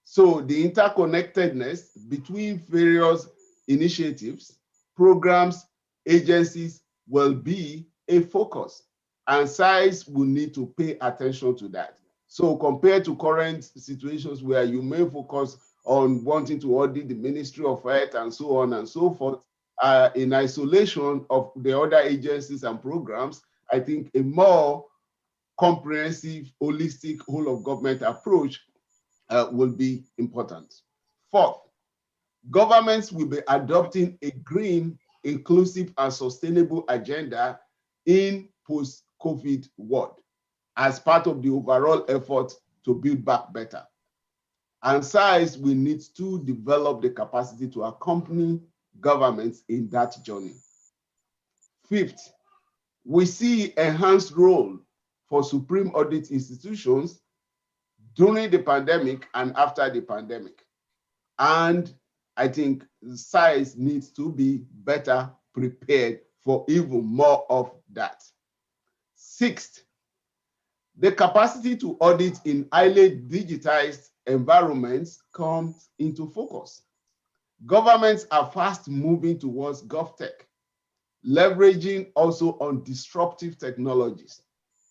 So the interconnectedness between various initiatives, programs, agencies will be a focus, and SAIs will need to pay attention to that. So compared to current situations where you may focus on wanting to audit the Ministry of Health and so on and so forth, in isolation of the other agencies and programs, I think a more comprehensive, holistic, whole of government approach will be important. Fourth, governments will be adopting a green, inclusive, and sustainable agenda in post-COVID world as part of the overall effort to build back better. And SAIs will need to develop the capacity to accompany governments in that journey. Fifth, we see enhanced role for supreme audit institutions during the pandemic and after the pandemic. And I think SAIs needs to be better prepared for even more of that. Sixth, the capacity to audit in highly digitized environments comes into focus. Governments are fast moving towards GovTech, leveraging also on disruptive technologies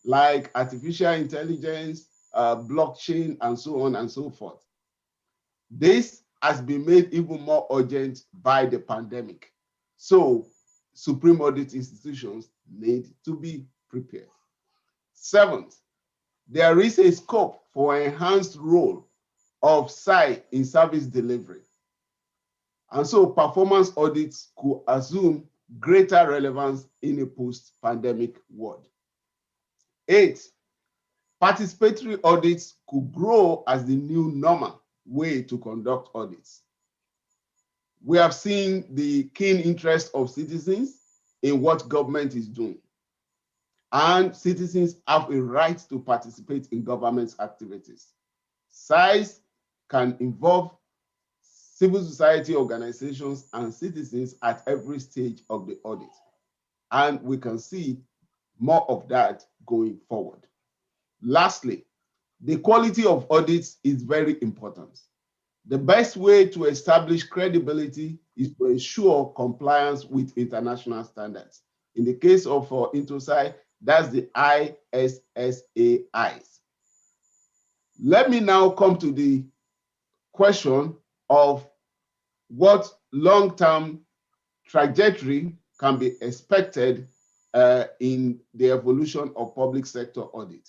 like artificial intelligence, blockchain, and so on and so forth. This has been made even more urgent by the pandemic. So supreme audit institutions need to be prepared. Seventh, there is a scope for enhanced role of SAI in service delivery. And so performance audits could assume greater relevance in a post-pandemic world. 8, participatory audits could grow as the new normal way to conduct audits. We have seen the keen interest of citizens in what government is doing, and citizens have a right to participate in government's activities. SAIs can involve civil society organizations and citizens at every stage of the audit, and we can see more of that going forward. Lastly, the quality of audits is very important. The best way to establish credibility is to ensure compliance with international standards. In the case of INTOSAI, that's the ISSAIs. Let me now come to the question of what long-term trajectory can be expected in the evolution of public sector audit.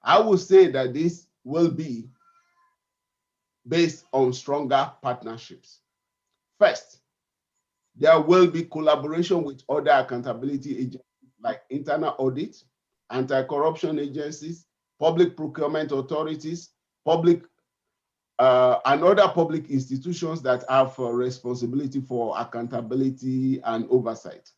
I would say that this will be based on stronger partnerships. First, there will be collaboration with other accountability agencies like internal audit, anti-corruption agencies, public procurement authorities, and other public institutions that have responsibility for accountability and oversight.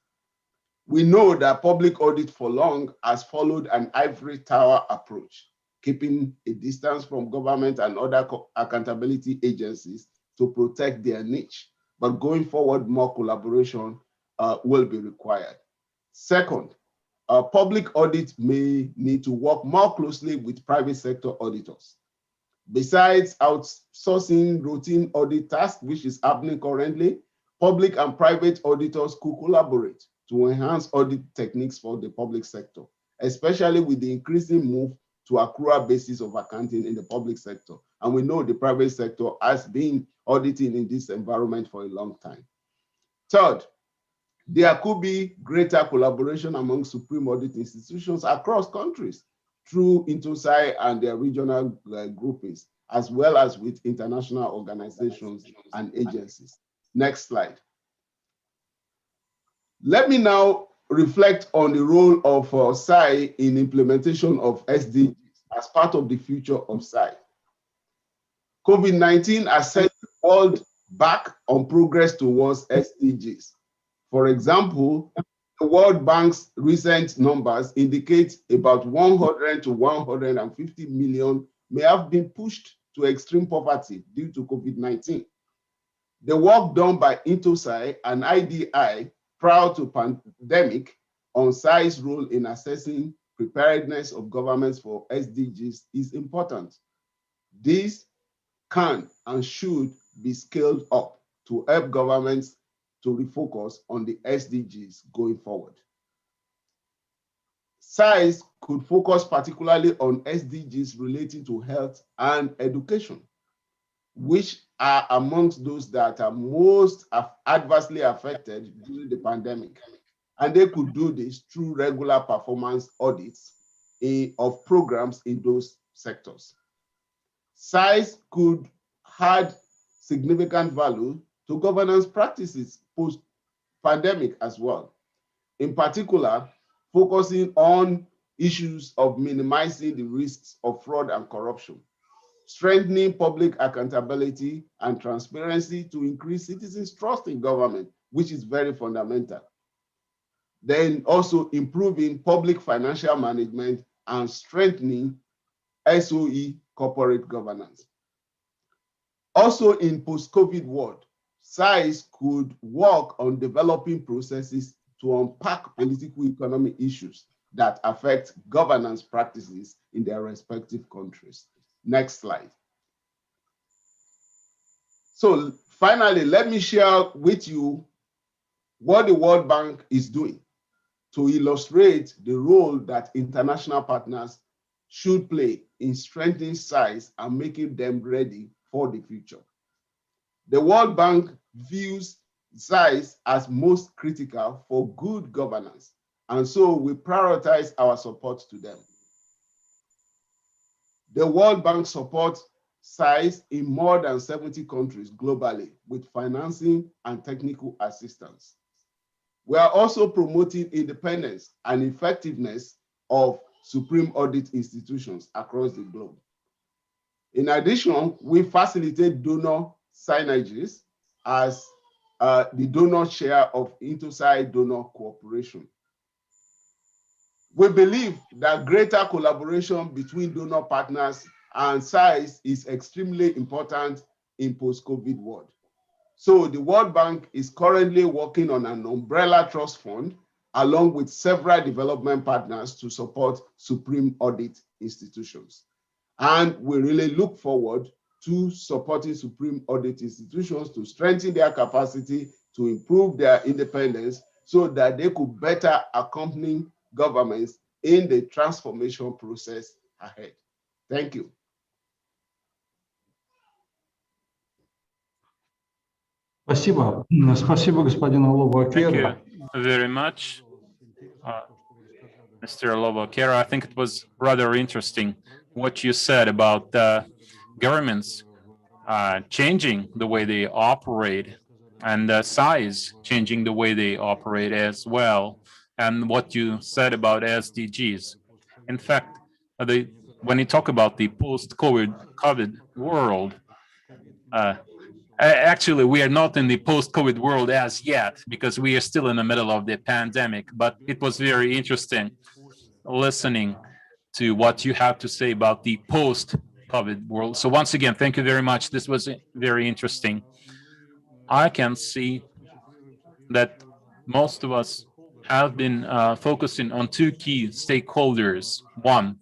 We know that public audit for long has followed an ivory tower approach, keeping a distance from government and other accountability agencies to protect their niche. But going forward, more collaboration will be required. Second, public audit may need to work more closely with private sector auditors. Besides outsourcing routine audit tasks, which is happening currently, public and private auditors could collaborate to enhance audit techniques for the public sector, especially with the increasing move to accrual basis of accounting in the public sector. And we know the private sector has been auditing in this environment for a long time. Third, there could be greater collaboration among supreme audit institutions across countries through INTOSAI and their regional groupings, as well as with international organizations and agencies. Next slide. Let me now reflect on the role of SAI in implementation of SDGs as part of the future of SAI. COVID-19 has set the world back on progress towards SDGs. For example, the World Bank's recent numbers indicate about 100 to 150 million may have been pushed to extreme poverty due to COVID-19. The work done by INTOSAI and IDI prior to pandemic on SAI's role in assessing preparedness of governments for SDGs is important. This can and should be scaled up to help governments to refocus on the SDGs going forward. SAIs could focus particularly on SDGs relating to health and education, which are amongst those that are most adversely affected during the pandemic. And they could do this through regular performance audits of programs in those sectors. SAIs could add significant value to governance practices post-pandemic as well. In particular, focusing on issues of minimizing the risks of fraud and corruption, strengthening public accountability and transparency to increase citizens' trust in government, which is very fundamental. Then also improving public financial management and strengthening SOE corporate governance. Also in post-COVID world, SAIs could work on developing processes to unpack political economic issues that affect governance practices in their respective countries. Next slide. So finally, let me share with you what the World Bank is doing to illustrate the role that international partners should play in strengthening SAIs and making them ready for the future. The World Bank views SAIs as most critical for good governance, and so we prioritize our support to them. The World Bank supports SAIs in more than 70 countries globally with financing and technical assistance. We are also promoting independence and effectiveness of supreme audit institutions across the globe. In addition, we facilitate donor synergies as the donor share of INTOSAI donor cooperation. We believe that greater collaboration between donor partners and SAIs is extremely important in post-COVID world. So the World Bank is currently working on an umbrella trust fund along with several development partners to support supreme audit institutions. And we really look forward to supporting supreme audit institutions to strengthen their capacity to improve their independence so that they could better accompany governments in the transformation process ahead. Thank you. Спасибо. Спасибо, господин Olowo-Okere. Thank you very much, Mr. Olowo-Okere. I think it was rather interesting what you said about governments changing the way they operate and size changing the way they operate as well, and what you said about SDGs. In fact, when you talk about the post-COVID world, actually, we are not in the post-COVID world as yet because we are still in the middle of the pandemic, but it was very interesting listening to what you have to say about the post-COVID world. So once again, thank you very much. This was very interesting. I can see that most of us have been focusing on two key stakeholders. One,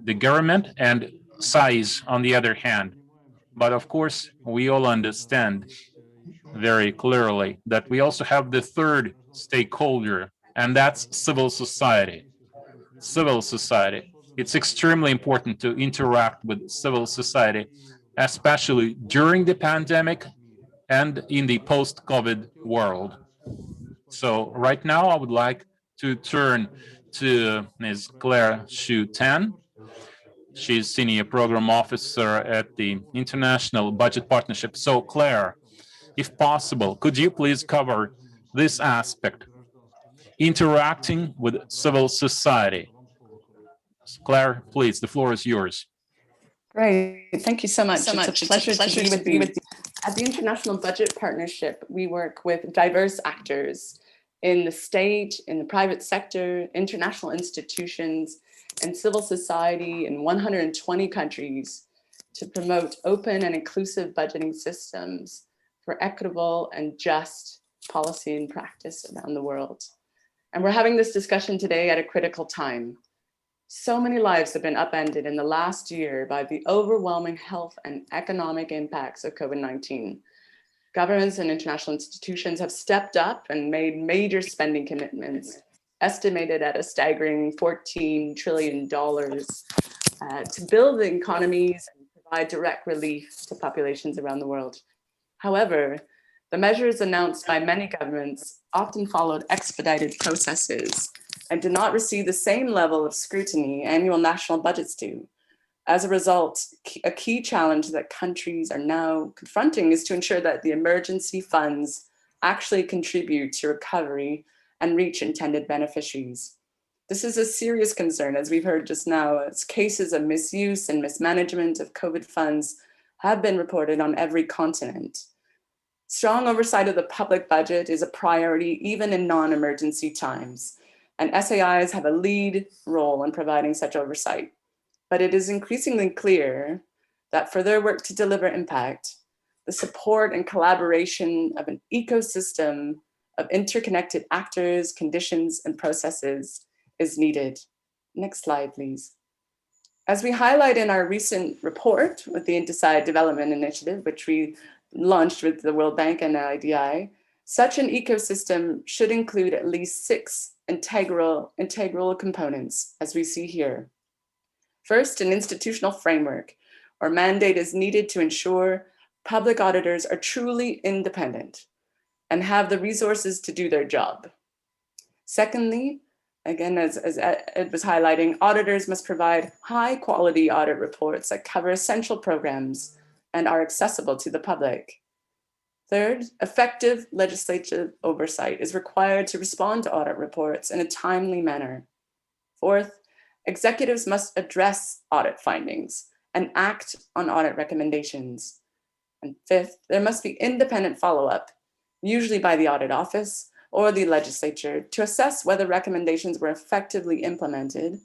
the government, and size on the other hand. But of course, we all understand very clearly that we also have the third stakeholder, and that's civil society. Civil society. It's extremely important to interact with civil society, especially during the pandemic and in the post-COVID world. So right now, I would like to turn to Ms. Claire Schouten. She's Senior Program Officer at the International Budget Partnership. So Claire, if possible, could you please cover this aspect, interacting with civil society? Claire, please, the floor is yours. Great, thank you so much. It's a pleasure to be with you. At the International Budget Partnership, we work with diverse actors in the state, in the private sector, international institutions, and civil society in 120 countries to promote open and inclusive budgeting systems for equitable and just policy and practice around the world. And we're having this discussion today at a critical time. So many lives have been upended in the last year by the overwhelming health and economic impacts of COVID-19. Governments and international institutions have stepped up and made major spending commitments, estimated at a staggering $14 trillion to build the economies and provide direct relief to populations around the world. However, the measures announced by many governments often followed expedited processes and did not receive the same level of scrutiny annual national budgets do. As a result, a key challenge that countries are now confronting is to ensure that the emergency funds actually contribute to recovery and reach intended beneficiaries. This is a serious concern, as we've heard just now, as cases of misuse and mismanagement of COVID funds have been reported on every continent. Strong oversight of the public budget is a priority even in non-emergency times, and SAIs have a lead role in providing such oversight. But it is increasingly clear that for their work to deliver impact, the support and collaboration of an ecosystem of interconnected actors, conditions, and processes is needed. Next slide, please. As we highlight in our recent report with the INTOSAI Development Initiative, which we launched with the World Bank and IDI, such an ecosystem should include at least 6 integral components, as we see here. First, an institutional framework or mandate is needed to ensure public auditors are truly independent and have the resources to do their job. Secondly, again, as Ed was highlighting, auditors must provide high quality audit reports that cover essential programs and are accessible to the public. Third, effective legislative oversight is required to respond to audit reports in a timely manner. Fourth, executives must address audit findings and act on audit recommendations. And fifth, there must be independent follow-up, usually by the audit office or the legislature, to assess whether recommendations were effectively implemented.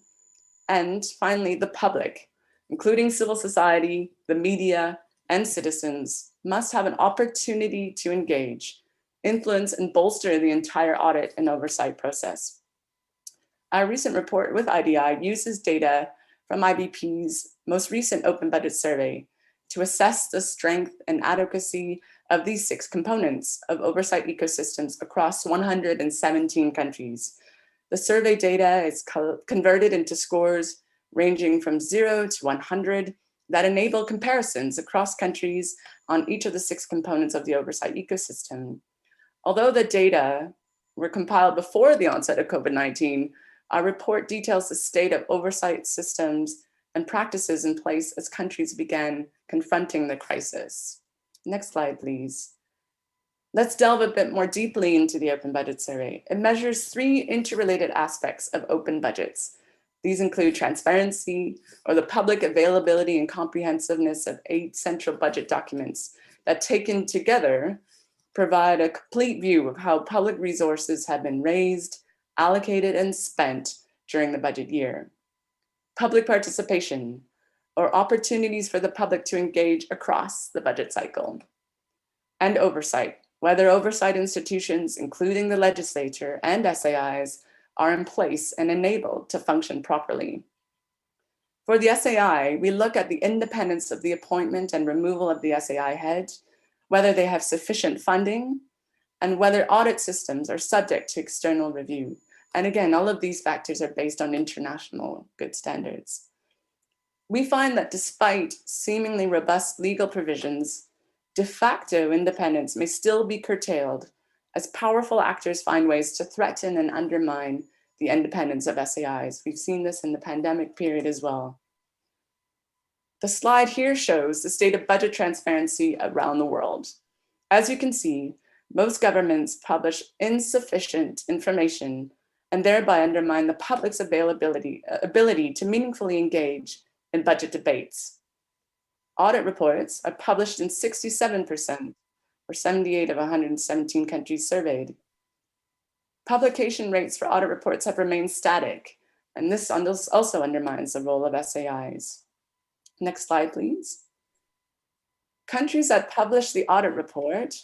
And finally, the public, including civil society, the media, and citizens, must have an opportunity to engage, influence, and bolster the entire audit and oversight process. Our recent report with IDI uses data from IBP's most recent open budget survey to assess the strength and adequacy of these 6 components of oversight ecosystems across 117 countries. The survey data is converted into scores ranging from 0 to 100 that enable comparisons across countries on each of the 6 components of the oversight ecosystem. Although the data were compiled before the onset of COVID-19, our report details the state of oversight systems and practices in place as countries began confronting the crisis. Next slide, please. Let's delve a bit more deeply into the Open Budget Survey. It measures 3 interrelated aspects of open budgets. These include transparency, or the public availability and comprehensiveness of 8 central budget documents that, taken together, provide a complete view of how public resources have been raised, allocated, and spent during the budget year. Public participation, or opportunities for the public to engage across the budget cycle. And oversight, whether oversight institutions, including the legislature and SAIs, are in place and enabled to function properly. For the SAI, we look at the independence of the appointment and removal of the SAI head, whether they have sufficient funding, and whether audit systems are subject to external review. And again, all of these factors are based on international good standards. We find that despite seemingly robust legal provisions, de facto independence may still be curtailed as powerful actors find ways to threaten and undermine the independence of SAIs. We've seen this in the pandemic period as well. The slide here shows the state of budget transparency around the world. As you can see, most governments publish insufficient information and thereby undermine the public's ability to meaningfully engage in budget debates. Audit reports are published in 67%, or 78 of 117 countries surveyed. Publication rates for audit reports have remained static, and this also undermines the role of SAIs. Next slide, please. Countries that publish the audit report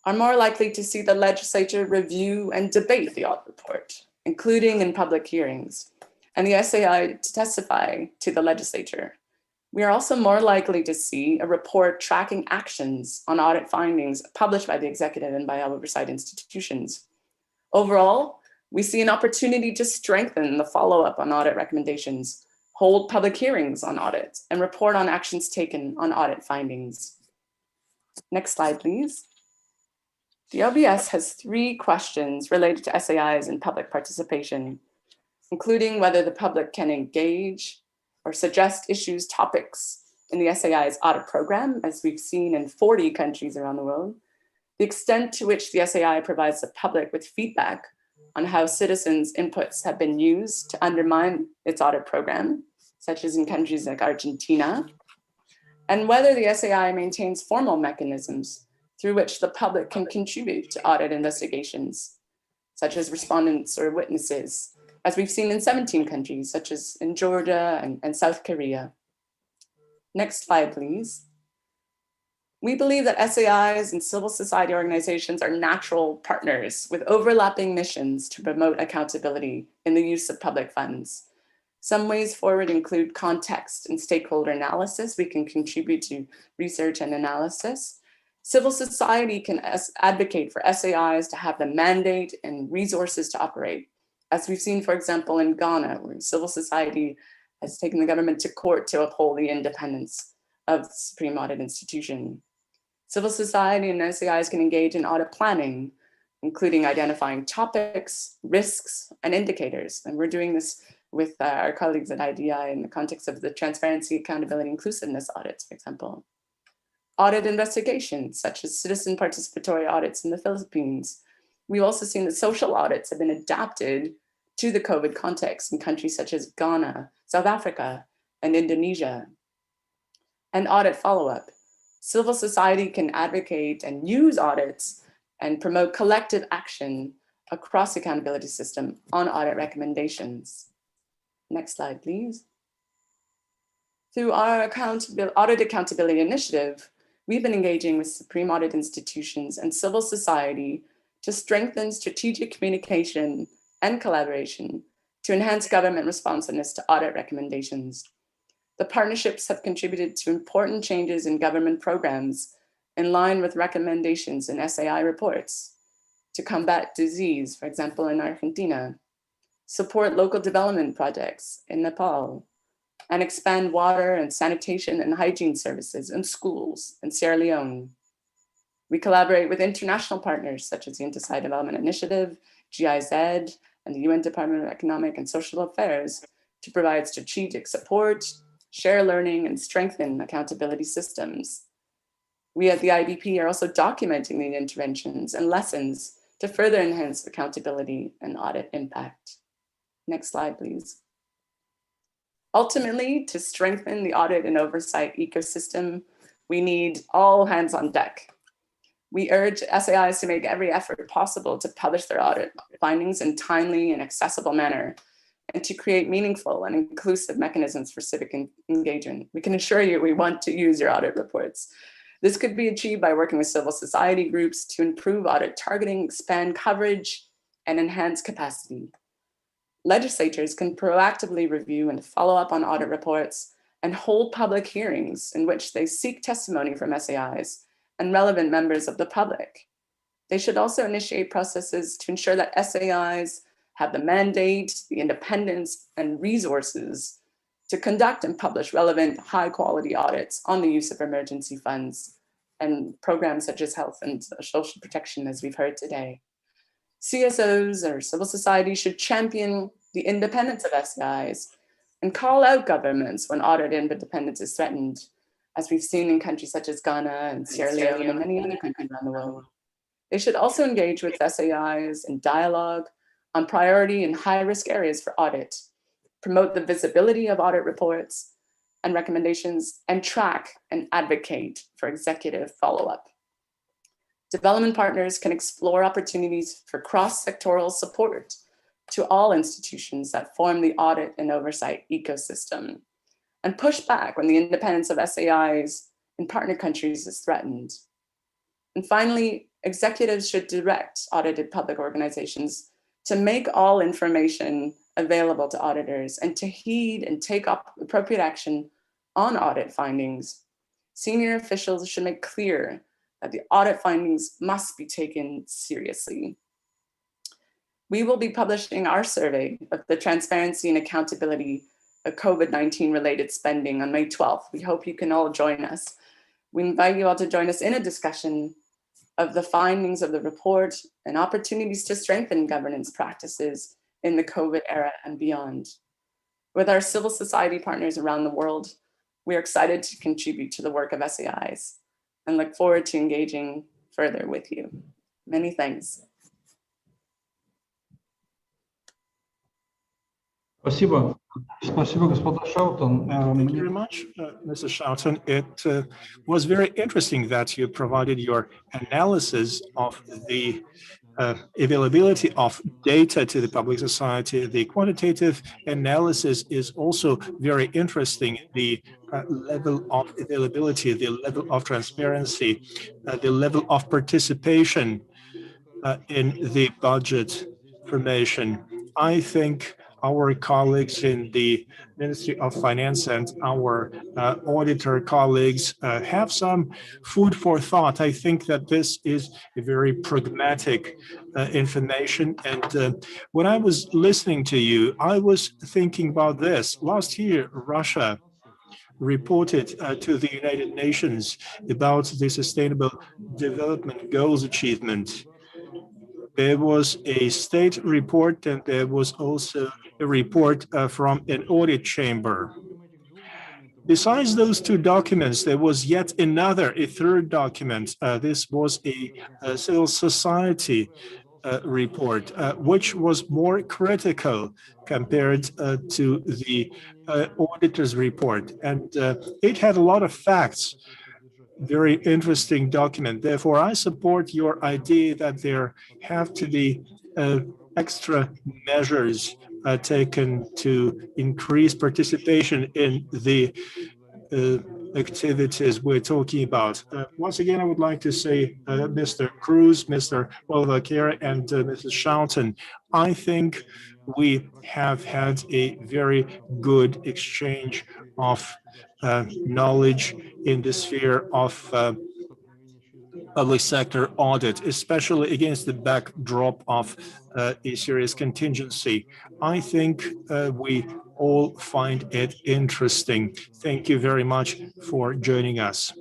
are more likely to see the legislature review and debate the audit report, including in public hearings, and the SAI to testify to the legislature. We are also more likely to see a report tracking actions on audit findings published by the executive and by oversight institutions. Overall, we see an opportunity to strengthen the follow-up on audit recommendations, hold public hearings on audits, and report on actions taken on audit findings. Next slide, please. The OBS has 3 questions related to SAIs and public participation, including whether the public can engage or suggest issues, topics in the SAI's audit program, as we've seen in 40 countries around the world, the extent to which the SAI provides the public with feedback on how citizens' inputs have been used to undermine its audit program, such as in countries like Argentina, and whether the SAI maintains formal mechanisms through which the public can contribute to audit investigations, such as respondents or witnesses, as we've seen in 17 countries, such as in Georgia and South Korea. Next slide, please. We believe that SAIs and civil society organizations are natural partners with overlapping missions to promote accountability in the use of public funds. Some ways forward include context and stakeholder analysis. We can contribute to research and analysis. Civil society can advocate for SAIs to have the mandate and resources to operate, as we've seen, for example, in Ghana, where civil society has taken the government to court to uphold the independence of the Supreme Audit Institution. Civil society and SAIs can engage in audit planning, including identifying topics, risks, and indicators. And we're doing this with our colleagues at IDI in the context of the transparency, accountability, inclusiveness audits, for example. audit investigations, such as citizen participatory audits in the Philippines. We've also seen that social audits have been adapted to the COVID context in countries such as Ghana, South Africa, and Indonesia. And audit follow-up. Civil society can advocate and use audits and promote collective action across the accountability system on audit recommendations. Next slide, please. Through our Audit Accountability Initiative, we've been engaging with Supreme Audit institutions and civil society to strengthen strategic communication and collaboration to enhance government responsiveness to audit recommendations. The partnerships have contributed to important changes in government programs in line with recommendations in SAI reports to combat disease, for example, in Argentina, support local development projects in Nepal, and expand water and sanitation and hygiene services in schools in Sierra Leone. We collaborate with international partners such as the INTOSAI Development Initiative, GIZ, and the UN Department of Economic and Social Affairs to provide strategic support, share learning, and strengthen accountability systems. We at the IBP are also documenting the interventions and lessons to further enhance accountability and audit impact. Next slide, please. Ultimately, to strengthen the audit and oversight ecosystem, we need all hands on deck. We urge SAIs to make every effort possible to publish their audit findings in a timely and accessible manner, and to create meaningful and inclusive mechanisms for civic engagement. We can assure you we want to use your audit reports. This could be achieved by working with civil society groups to improve audit targeting, expand coverage, and enhance capacity. Legislators can proactively review and follow up on audit reports and hold public hearings in which they seek testimony from SAIs and relevant members of the public. They should also initiate processes to ensure that SAIs have the mandate, the independence, and resources to conduct and publish relevant high-quality audits on the use of emergency funds and programs such as health and social protection, as we've heard today. CSOs or civil society should champion the independence of SAIs and call out governments when audit independence is threatened, as we've seen in countries such as Ghana and Sierra Leone and many other countries around the world. They should also engage with SAIs in dialogue on priority and high-risk areas for audit, promote the visibility of audit reports and recommendations, and track and advocate for executive follow-up. Development partners can explore opportunities for cross-sectoral support to all institutions that form the audit and oversight ecosystem, and push back when the independence of SAIs in partner countries is threatened. And finally, executives should direct audited public organizations to make all information available to auditors and to heed and take up appropriate action on audit findings. Senior officials should make clear that the audit findings must be taken seriously. We will be publishing our survey of the transparency and accountability of COVID-19 related spending on May 12th. We hope you can all join us. We invite you all to join us in a discussion of the findings of the report and opportunities to strengthen governance practices in the COVID era and beyond. With our civil society partners around the world, we are excited to contribute to the work of SAIs and look forward to engaging further with you. Many thanks. Спасибо. Спасибо, господа Schouten. Thank you very much, Mr. Schouten. It was very interesting that you provided your analysis of the availability of data to the public society. The quantitative analysis is also very interesting. The level of availability, the level of transparency, the level of participation in the budget formation. I think our colleagues in the Ministry of Finance and our auditor colleagues have some food for thought. I think that this is a very pragmatic information. And when I was listening to you, I was thinking about this. Last year, Russia reported to the United Nations about the Sustainable Development Goals achievement. There was a state report, and there was also a report from an audit chamber. Besides those two documents, there was yet another, a third document. This was a civil society report, which was more critical compared to the auditor's report. And it had a lot of facts, very interesting document. Therefore, I support your idea that there have to be extra measures taken to increase participation in the activities we're talking about. Once again, I would like to say, Mr. Cruz, Mr. Olowo-Okere, and Mrs. Schouten, I think we have had a very good exchange of knowledge in the sphere of public sector audit, especially against the backdrop of a serious contingency. I think we all find it interesting. Thank you very much for joining us.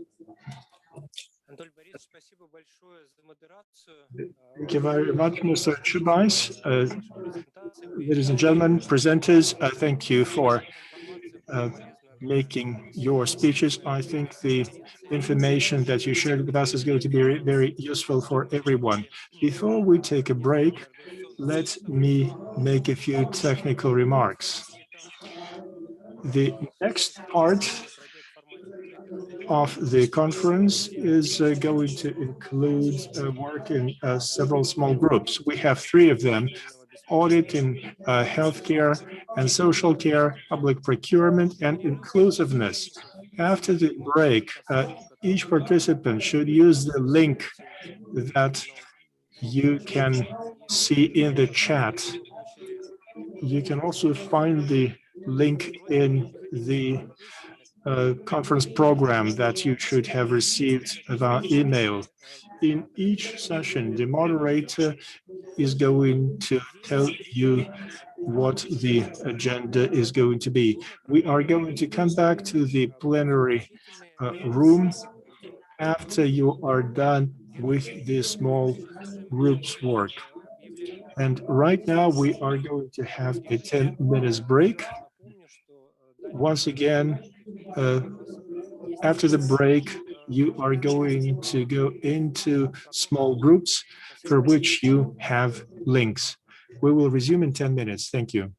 Thank you very much, Mr. Chubais. Ladies and gentlemen, presenters, thank you for making your speeches. I think the information that you shared with us is going to be very, very useful for everyone. Before we take a break, let me make a few technical remarks. The next part of the conference is going to include work in several small groups. We have three of them: audit in healthcare and social care, public procurement, and inclusiveness. After the break, each participant should use the link that you can see in the chat. You can also find the link in the conference program that you should have received via email. In each session, the moderator is going to tell you what the agenda is going to be. We are going to come back to the plenary room after you are done with the small groups work. And right now we are going to have a 10 minutes break. Once again, after the break, you are going to go into small groups for which you have links. We will resume in 10 minutes. Thank you.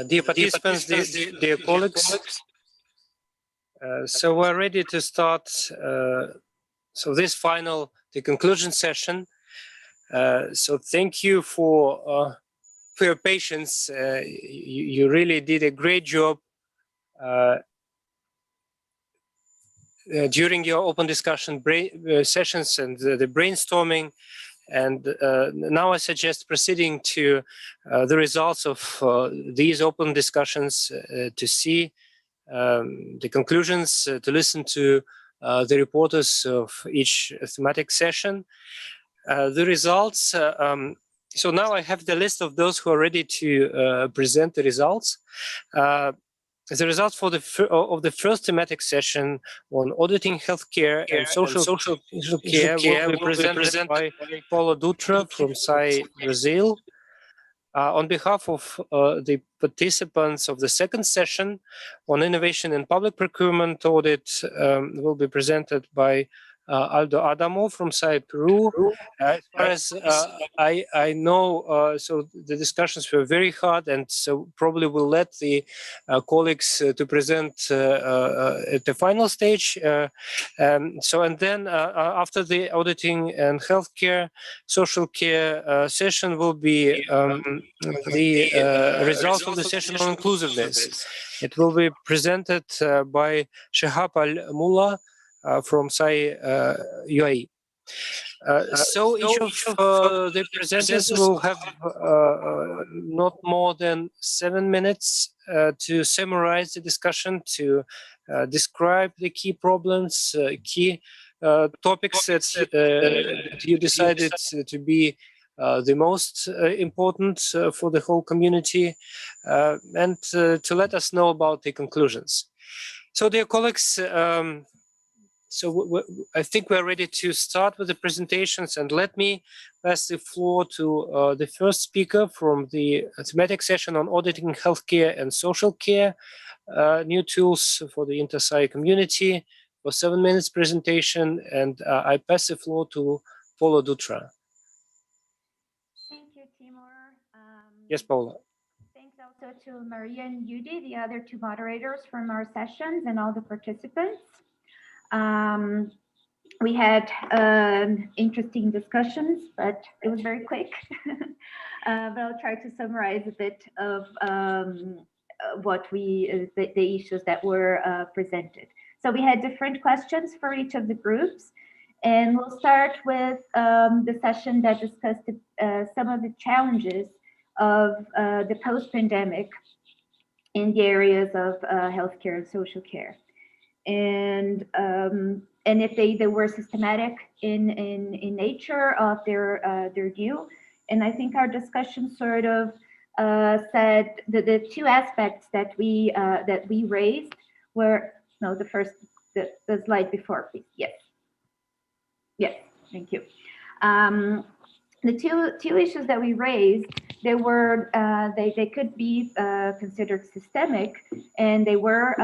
Dear participants, dear colleagues, so we're ready to start so this the conclusion session. So thank you for your patience. You really did a great job during your open discussion sessions and the brainstorming. And now I suggest proceeding to the results of these open discussions to see the conclusions, to listen to the reporters of each thematic session. The results, so now I have the list of those who are ready to present the results. The results for the first thematic session on auditing healthcare and social care will be presented by Paulo Dutra from SAI Brazil. On behalf of the participants of the second session on innovation in public procurement audit will be presented by Aldo Adamo from SAI Peru. As far as I know, so the discussions were very hard, and so probably we'll let the colleagues to present at the final stage. And then after the auditing and healthcare, social care session will be the results of the session on inclusiveness. It will be presented by Shahab Al-Mullah from SAI UAE. So each of the presenters will have not more than 7 minutes to summarize the discussion, to describe the key problems, key topics that you decided to be the most important for the whole community, and to let us know about the conclusions. So, dear colleagues, so I think we're ready to start with the presentations, and let me pass the floor to the first speaker from the thematic session on auditing healthcare and social care, new tools for the INTOSAI community, for 7 minutes presentation, and I pass the floor to Paulo Dutra. Thank you, Timur. Yes, Paula. Thanks also to Maria and Yudi, the other two moderators from our sessions, and all the participants. We had interesting discussions, but it was very quick. But I'll try to summarize a bit of what the issues that were presented. So we had different questions for each of the groups, and we'll start with the session that discussed some of the challenges of the post-pandemic in the areas of healthcare and social care. And if they were systematic in nature of their view. And I think our discussion sort of said that the two aspects that we raised were, no, the slide before, please. Yes, thank you. The two issues that we raised, they were they could be considered systemic, and they were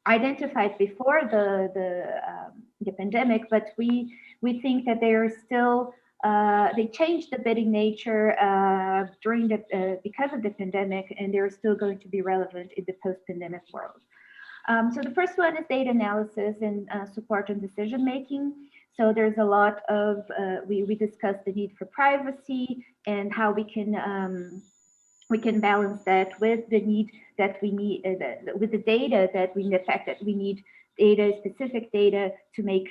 identified before the pandemic, but we think that they are still they changed a bit in nature during because of the pandemic, and they're still going to be relevant in the post-pandemic world. So the first one is data analysis and support on decision making. So there's a lot of we discussed the need for privacy and how we can balance that with the need that we need, with the data that we, the fact that we need data, specific data to make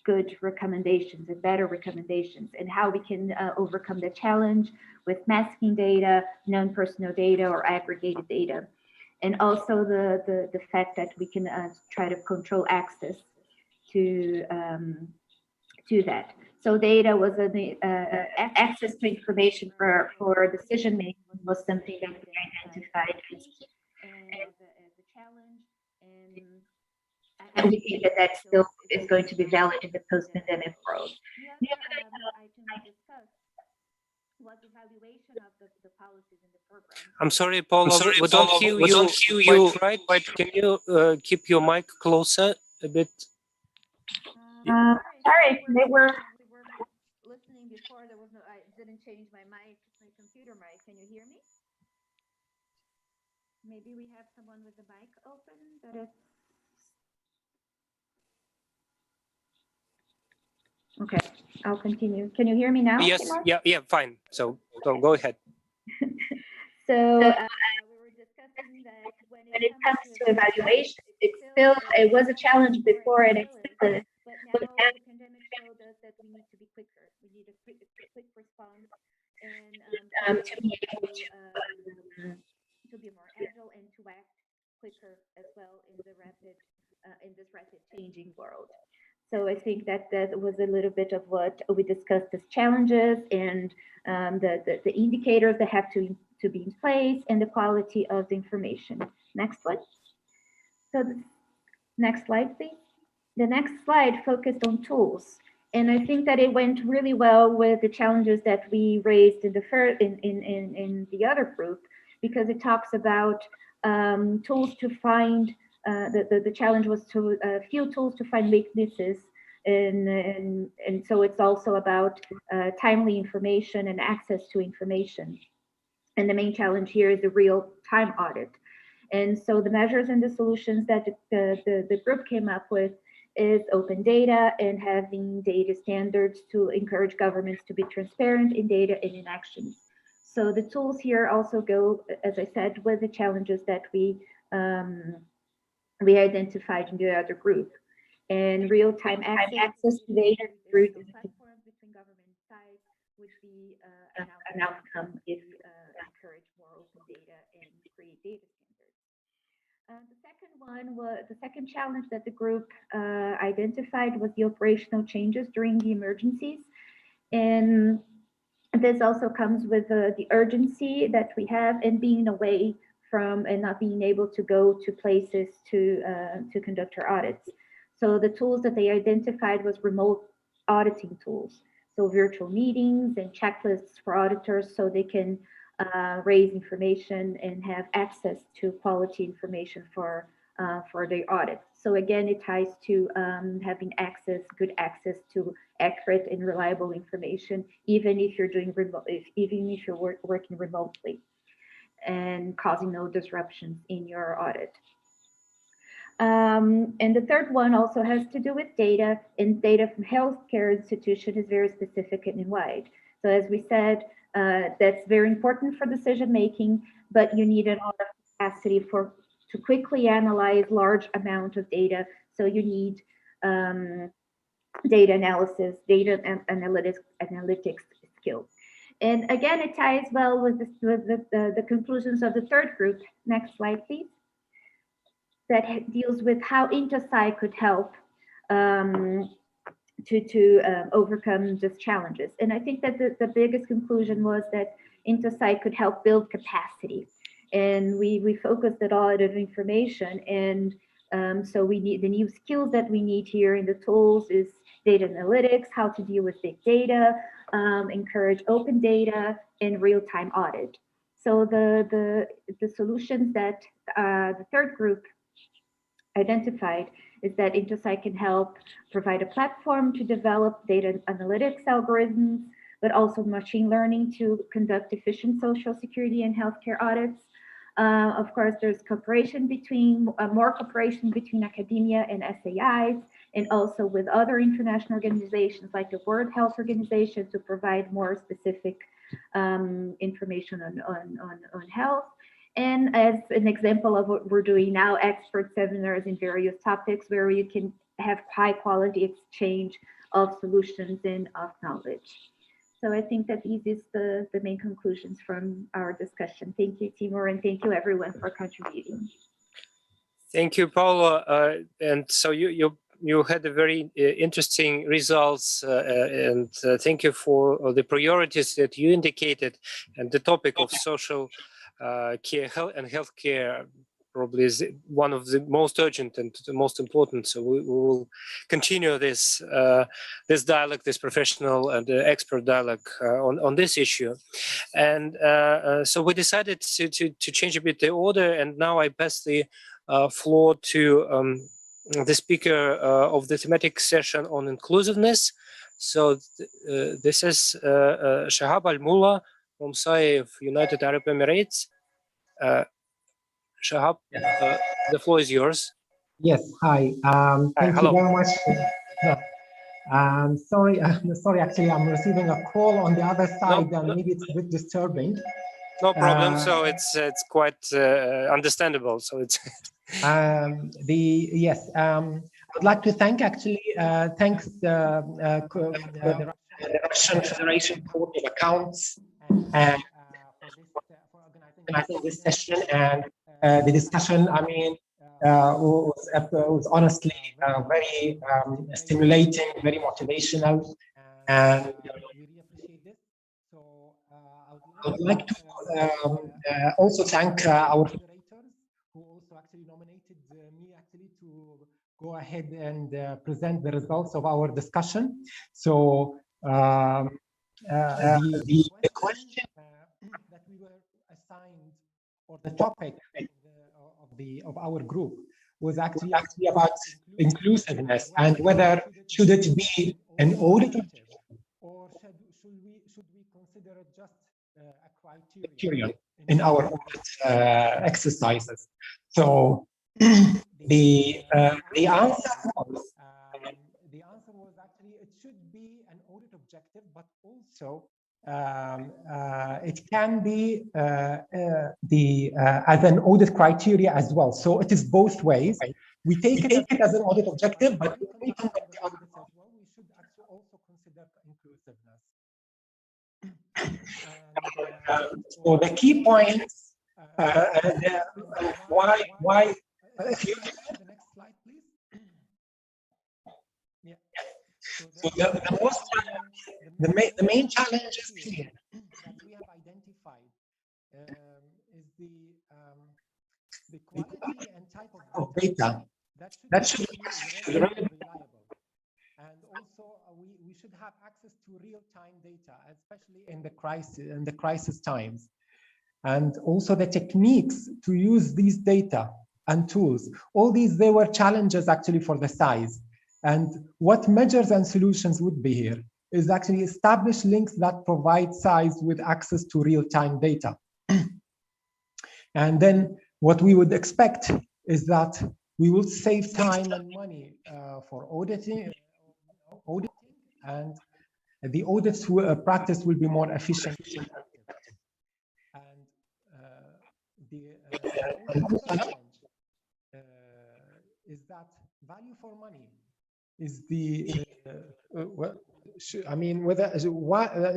good recommendations and better recommendations, and how we can overcome the challenge with masking data, non-personal data, or aggregated data. And also the fact that we can try to control access to that. So data was access to information for decision making was something that we identified as a challenge, and we think that still is going to be valid in the post-pandemic world. The other item I discussed was evaluation of the policies in the program. I'm sorry, Paula, we don't hear you quite right. Can you keep your mic closer a bit? Sorry, they were listening before. There was no, I didn't change my mic, my computer mic. Can you hear me? Maybe we have someone with the mic open, but it's okay. I'll continue. Can you hear me now? Yes, Timur? yeah, fine. So go ahead. So we were discussing that when it comes to evaluation, it was a challenge before and it's still is, but now the pandemic showed us that we need to be quicker. We need a quick response and to be able to be more agile and to act quicker as well in this rapid changing world. So I think that was a little bit of what we discussed as challenges and the indicators that have to be in place and the quality of the information. Next one. So the next slide, please. The next slide focused on tools. And I think that it went really well with the challenges that we raised in the in the other group, because it talks about tools to find. The challenge was to few tools to find weaknesses, and so it's also about timely information and access to information. And the main challenge here is the real-time audit. And so the measures and the solutions that the group came up with is open data and having data standards to encourage governments to be transparent in data and in actions. So the tools here also go, as I said, with the challenges that we identified in the other group. And real-time access to data through platforms between government sites would be an outcome if encourage more open data and create data standards. The second challenge that the group identified was the operational changes during the emergencies. And this also comes with the urgency that we have and being away from and not being able to go to places to conduct our audits. So the tools that they identified was remote auditing tools. So virtual meetings and checklists for auditors so they can raise information and have access to quality information for their audit. So again, it ties to having good access to accurate and reliable information, even if you're doing even if you're working remotely, and causing no disruptions in your audit. And the third one also has to do with data, and data from healthcare institution is very specific and wide. So as we said, that's very important for decision making, but you need a lot of capacity to quickly analyze large amount of data. So you need data analysis, data analytics skills. And again, it ties well with the conclusions of the third group. Next slide, please. That deals with how INTOSAI could help to overcome these challenges. And I think that the biggest conclusion was that INTOSAI could help build capacity. And we focused on audit information. And so we need the new skills that we need here in the tools is data analytics, how to deal with big data, encourage open data, and real-time audit. So the solutions that the third group identified is that INTOSAI can help provide a platform to develop data analytics algorithms, but also machine learning to conduct efficient social security and healthcare audits. Of course, there's more cooperation between academia and SAIs, and also with other international organizations like the World Health Organization to provide more specific information on health. And as an example of what we're doing now, expert seminars in various topics where you can have high quality exchange of solutions and of knowledge. So I think that these is the main conclusions from our discussion. Thank you, Timur, and thank you everyone for contributing. Thank you, Paula. And so you had a very interesting results, and thank you for the priorities that you indicated, and the topic of social care and healthcare probably is one of the most urgent and the most important. So we will continue this this dialogue, this professional and expert dialogue on this issue. And so we decided to change a bit the order, and now I pass the floor to the speaker of the thematic session on inclusiveness. So this is Shahab Al-Mullah from SAI of United Arab Emirates. Shahab, the floor is yours. Yes, hi. Thank you hello. very much. Sorry, actually, I'm receiving a call on the other side, and maybe it's a bit disturbing. No problem. So it's quite understandable. So it's I'd like to thank thanks the Russian Federation Court of Accounts for organizing this session, and the discussion. I mean, was honestly very stimulating, very motivational, and we really appreciate this. So I would like to also thank our moderators who also actually nominated me to go ahead and present the results of our discussion. So the question that we were assigned, or the topic of our group, was actually about inclusiveness and whether should it be an audit or should we consider it just a criterion in our audit exercises. So the answer was actually it should be an audit objective, but also it can be as an audit criteria as well. So it is both ways. We take it as an audit objective, but when we conduct the audits as well, we should actually also consider inclusiveness. So the key points, why if you the next slide, please. Yeah. So the main challenges here that we have identified is the quality and type of data that should be reliable, and also we should have access to real-time data, especially in the crisis times, and also the techniques to use these data and tools. All these, they were challenges actually for the size. And what measures and solutions would be here is actually establish links that provide size with access to real-time data. And then what we would expect is that we will save time and money for auditing, and the audits practice will be more efficient. And another challenge is that value for money is the I mean, whether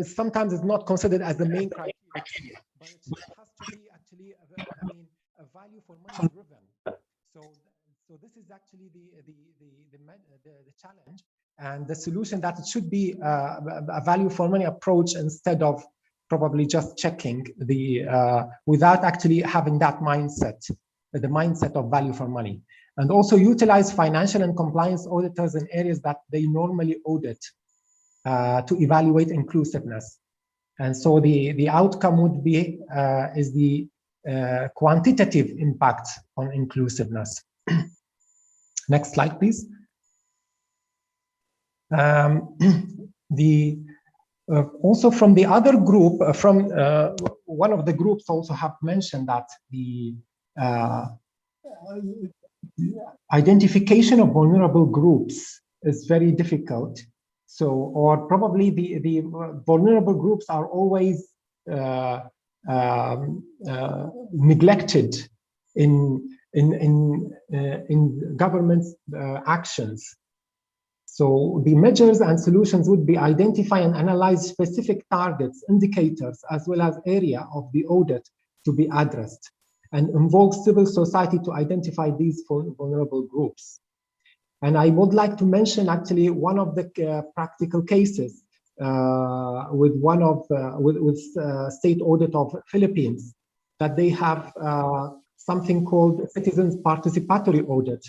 sometimes it's not considered as the main criteria, but it has to be actually a value for money driven. So this is actually the challenge and the solution, that it should be a value for money approach instead of probably just checking the without actually having that mindset, the mindset of value for money. And also utilize financial and compliance auditors in areas that they normally audit to evaluate inclusiveness. And so the outcome would be is the quantitative impact on inclusiveness. Next slide, please. Also from the other group, from one of the groups also have mentioned that the identification of vulnerable groups is very difficult. So, or probably the vulnerable groups are always neglected in government actions. So the measures and solutions would be identify and analyze specific targets, indicators, as well as area of the audit to be addressed, and involve civil society to identify these vulnerable groups. And I would like to mention actually one of the practical cases with one of with state audit of Philippines, that they have something called citizens participatory audit.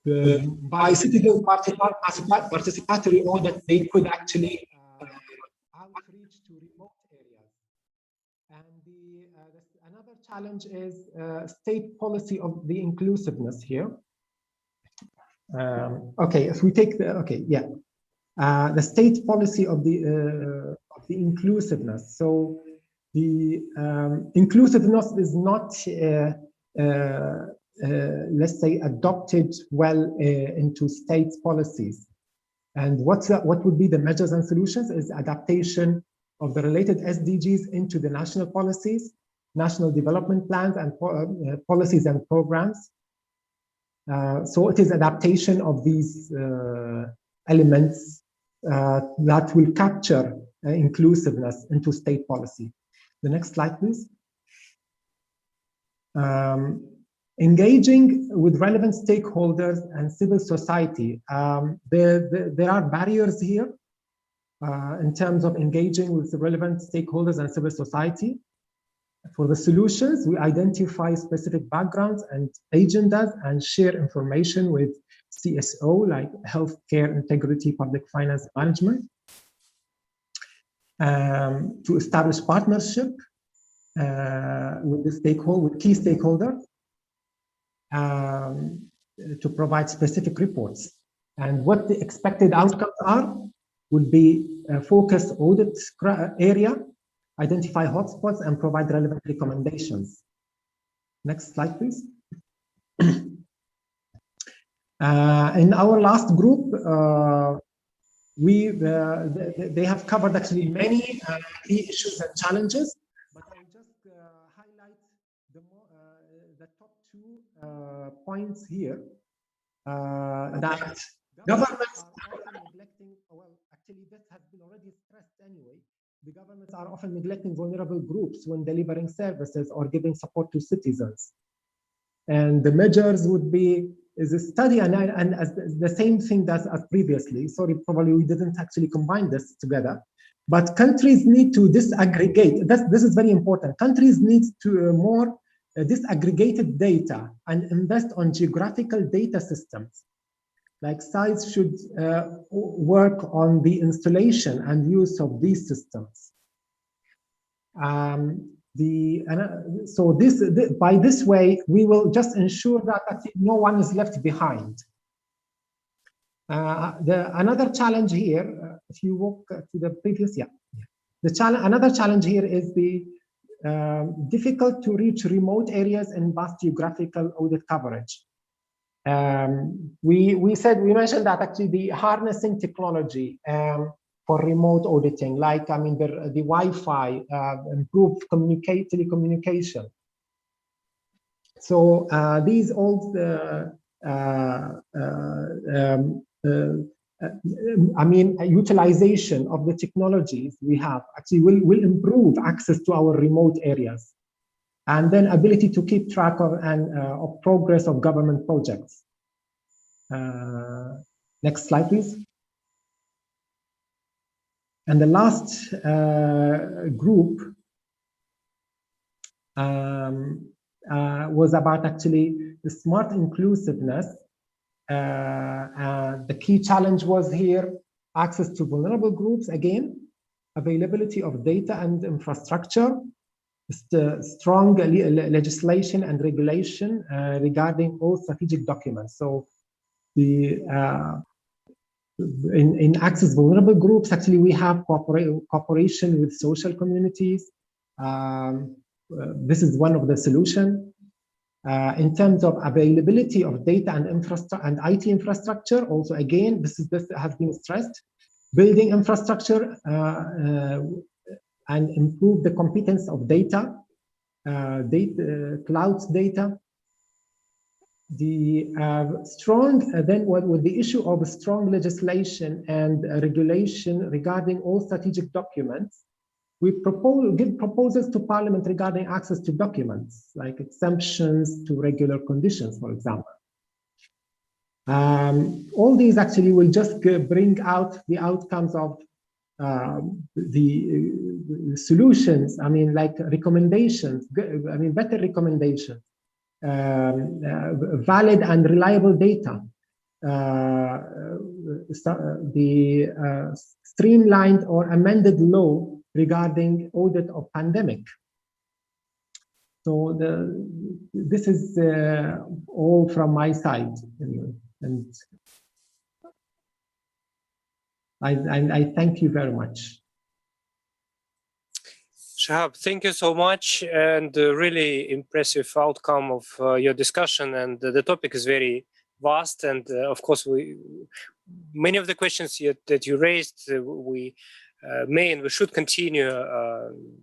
By citizen participatory audit, they could actually outreach to remote areas. And another challenge is state policy of the inclusiveness here. Okay, if we take the the state policy of the inclusiveness. So The inclusiveness is not, let's say, adopted well into states' policies. And what would be the measures and solutions is adaptation of the related SDGs into the national policies, national development plans, and policies and programs. So it is adaptation of these elements that will capture inclusiveness into state policy. The next slide, please. Engaging with relevant stakeholders and civil society. There are barriers here in terms of engaging with the relevant stakeholders and civil society. For the solutions, we identify specific backgrounds and agendas and share information with CSO, like healthcare integrity, public finance management, to establish partnership with the stakeholder, with key stakeholders, to provide specific reports. And what the expected outcomes are would be a focused audit area, identify hotspots, and provide relevant recommendations. Next slide, please. In our last group, they have covered actually many key issues and challenges, but I'll just highlight the top two points here. That governments are often neglecting, well, actually this has been already stressed anyway, the governments are often neglecting vulnerable groups when delivering services or giving support to citizens. And the measures would be, is a study, and as the same thing as previously. Sorry, probably we didn't actually combine this together. But countries need to disaggregate. This is very important. Countries need to more disaggregated data and invest on geographical data systems. Like sites should work on the installation and use of these systems. So by this way, we will just ensure that no one is left behind. Another challenge here, if you walk to the previous, another challenge here is the difficult to reach remote areas and vast geographical audit coverage. We mentioned that actually the harnessing technology for remote auditing, like the Wi-Fi, improved telecommunication. So these all utilization of the technologies we have actually will improve access to our remote areas, and then ability to keep track of progress of government projects. Next slide, please. And the last group was about actually the smart inclusiveness. The key challenge was here, access to vulnerable groups, again, availability of data and infrastructure, strong legislation and regulation regarding all strategic documents. So in access vulnerable groups, actually we have cooperation with social communities. This is one of the solutions. In terms of availability of data and infrastructure and IT infrastructure, also again, this has been stressed. Building infrastructure and improve the competence of data, cloud data. The then with the issue of strong legislation and regulation regarding all strategic documents, we give proposals to Parliament regarding access to documents, like exemptions to regular conditions, for example. All these actually will just bring out the outcomes of the solutions, like recommendations, better recommendations, valid and reliable data, the streamlined or amended law regarding audit of pandemic. So this is all from my side, and I thank you very much. Shahab, thank you so much, and really impressive outcome of your discussion. And the topic is very vast, and of course, many of the questions that you raised, we may and we should continue.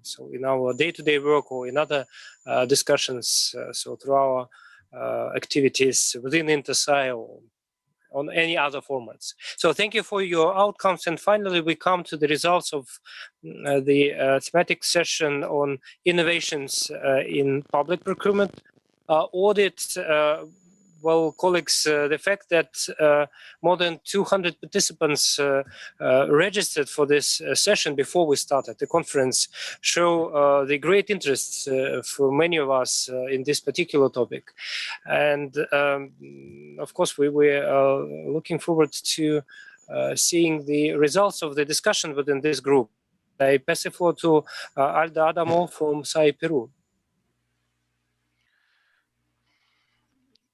So in our day-to-day work or in other discussions, so through our activities within INTOSAI or on any other formats. So thank you for your outcomes. And finally, we come to the results of the thematic session on innovations in public procurement. Audit, well, colleagues, the fact that more than 200 participants registered for this session before we started the conference show the great interest for many of us in this particular topic. And of course, we are looking forward to seeing the results of the discussion within this group. I pass the floor to Aldo Adamo from SAI Peru.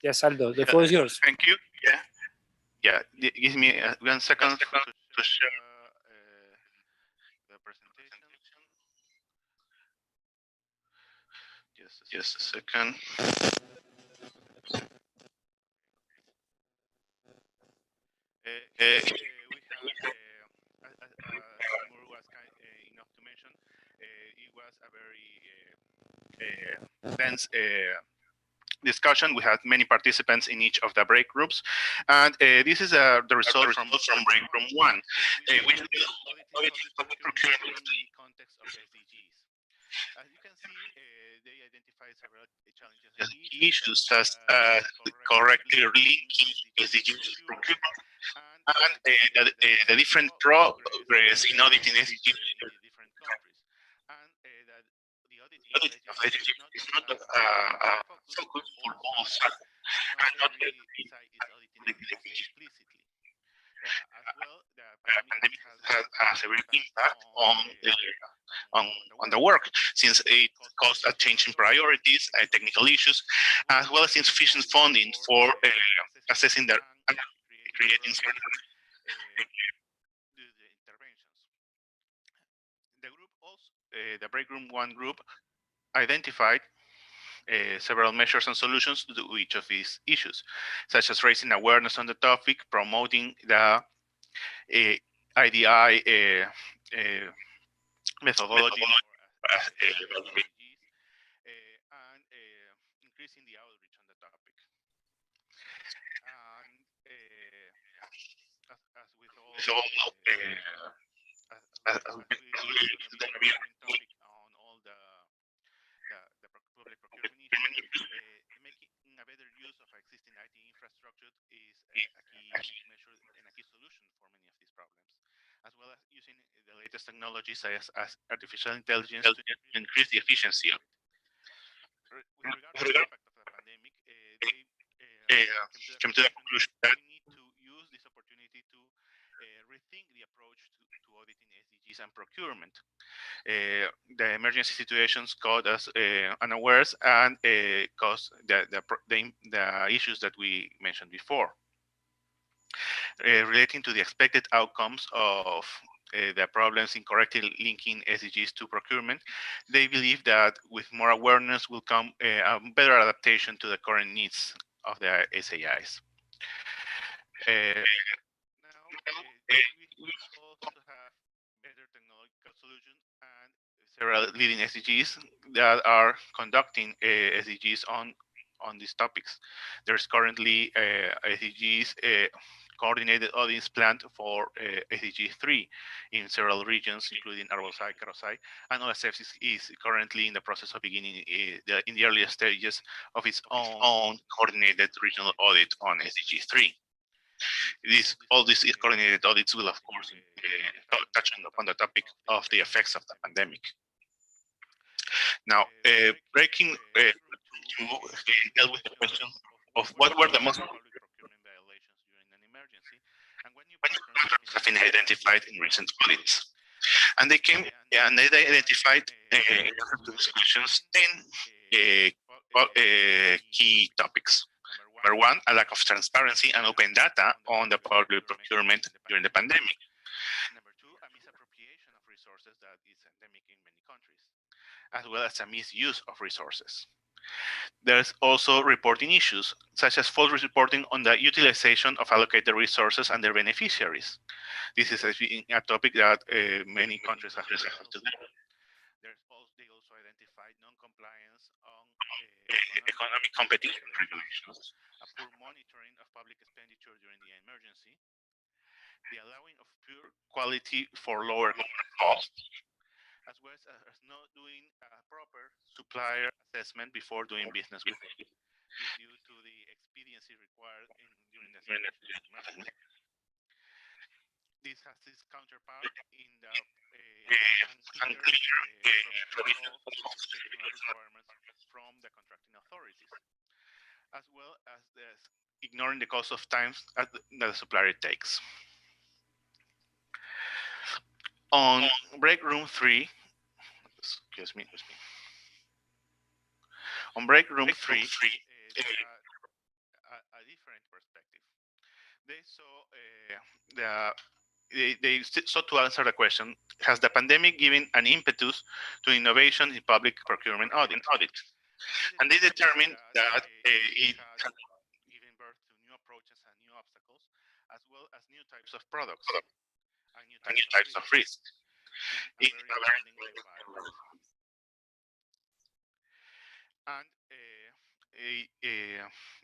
Yes, Aldo, the floor is yours. Thank you. Yeah. Give me 1 second to share the presentation. Just a second. We have, as Timur was kind enough to mention, it was a very dense discussion. We had many participants in each of the break groups, and this is the result from break room 1, which is public procurement in the context of SDGs. As you can see, they identify several challenges and issues as correctly linking SDGs procurement and the different progress in auditing SDGs in the different countries, and that the auditing of SDGs is not a focus for all sectors, and not every side is auditing SDGs explicitly. As well, the pandemic has a severe impact on the work, since it caused a change in priorities and technical issues, as well as insufficient funding for assessing the creating interventions. The group also, the break room 1 group, identified several measures and solutions to each of these issues, such as raising awareness on the topic, promoting the IDI methodology, and increasing the outreach on the topic. And as with all, as we going to be a topic on all the public procurement issues, making a better use of existing IT infrastructure is a key measure and a key solution for many of these problems, as well as using the latest technologies as artificial intelligence to increase the efficiency of it. With regard to the impact of the pandemic, they came to the conclusion that we need to use this opportunity to rethink the approach to auditing SDGs and procurement. The emergency situations caught us unawares and caused the issues that we mentioned before. Relating to the expected outcomes of the problems in correctly linking SDGs to procurement, they believe that with more awareness will come a better adaptation to the current needs of the SAIs. We also have better technological solutions and several leading SDGs that are conducting SDGs on these topics. There's currently SDGs coordinated audits planned for SDG 3 in several regions, including Arbosai, Karosai, and OSF is currently in the process of beginning in the earliest stages of its own coordinated regional audit on SDG 3. All these coordinated audits will, of course, touch upon the topic of the effects of the pandemic. Now, breaking to deal with the question of what were the most procurement violations during an emergency, and when new patterns have been identified in recent audits. And they came and they identified these questions 10 key topics. Number 1, a lack of transparency and open data on the public procurement during the pandemic. Number 2, a misappropriation of resources that is endemic in many countries. as well as a misuse of resources. There's also reporting issues, such as false reporting on the utilization of allocated resources and their beneficiaries. This is a topic that many countries have today. They also identified non-compliance on economic competition regulations, a poor monitoring of public expenditure during the emergency, the allowing of pure quality for lower costs, as well as not doing a proper supplier assessment before doing business with it. This due to the expediency required during the emergency. This has its counterpart in the unclear provision of operational requirements from the contracting authorities, as well as ignoring the cost of time that the supplier takes. On break room 3, excuse me. On break room 3, a different perspective. They sought to answer the question: has the pandemic given an impetus to innovation in public procurement audit? And they determined that it has given birth to new approaches and new obstacles, as well as new types of products and new types of risk in a very demanding environment. And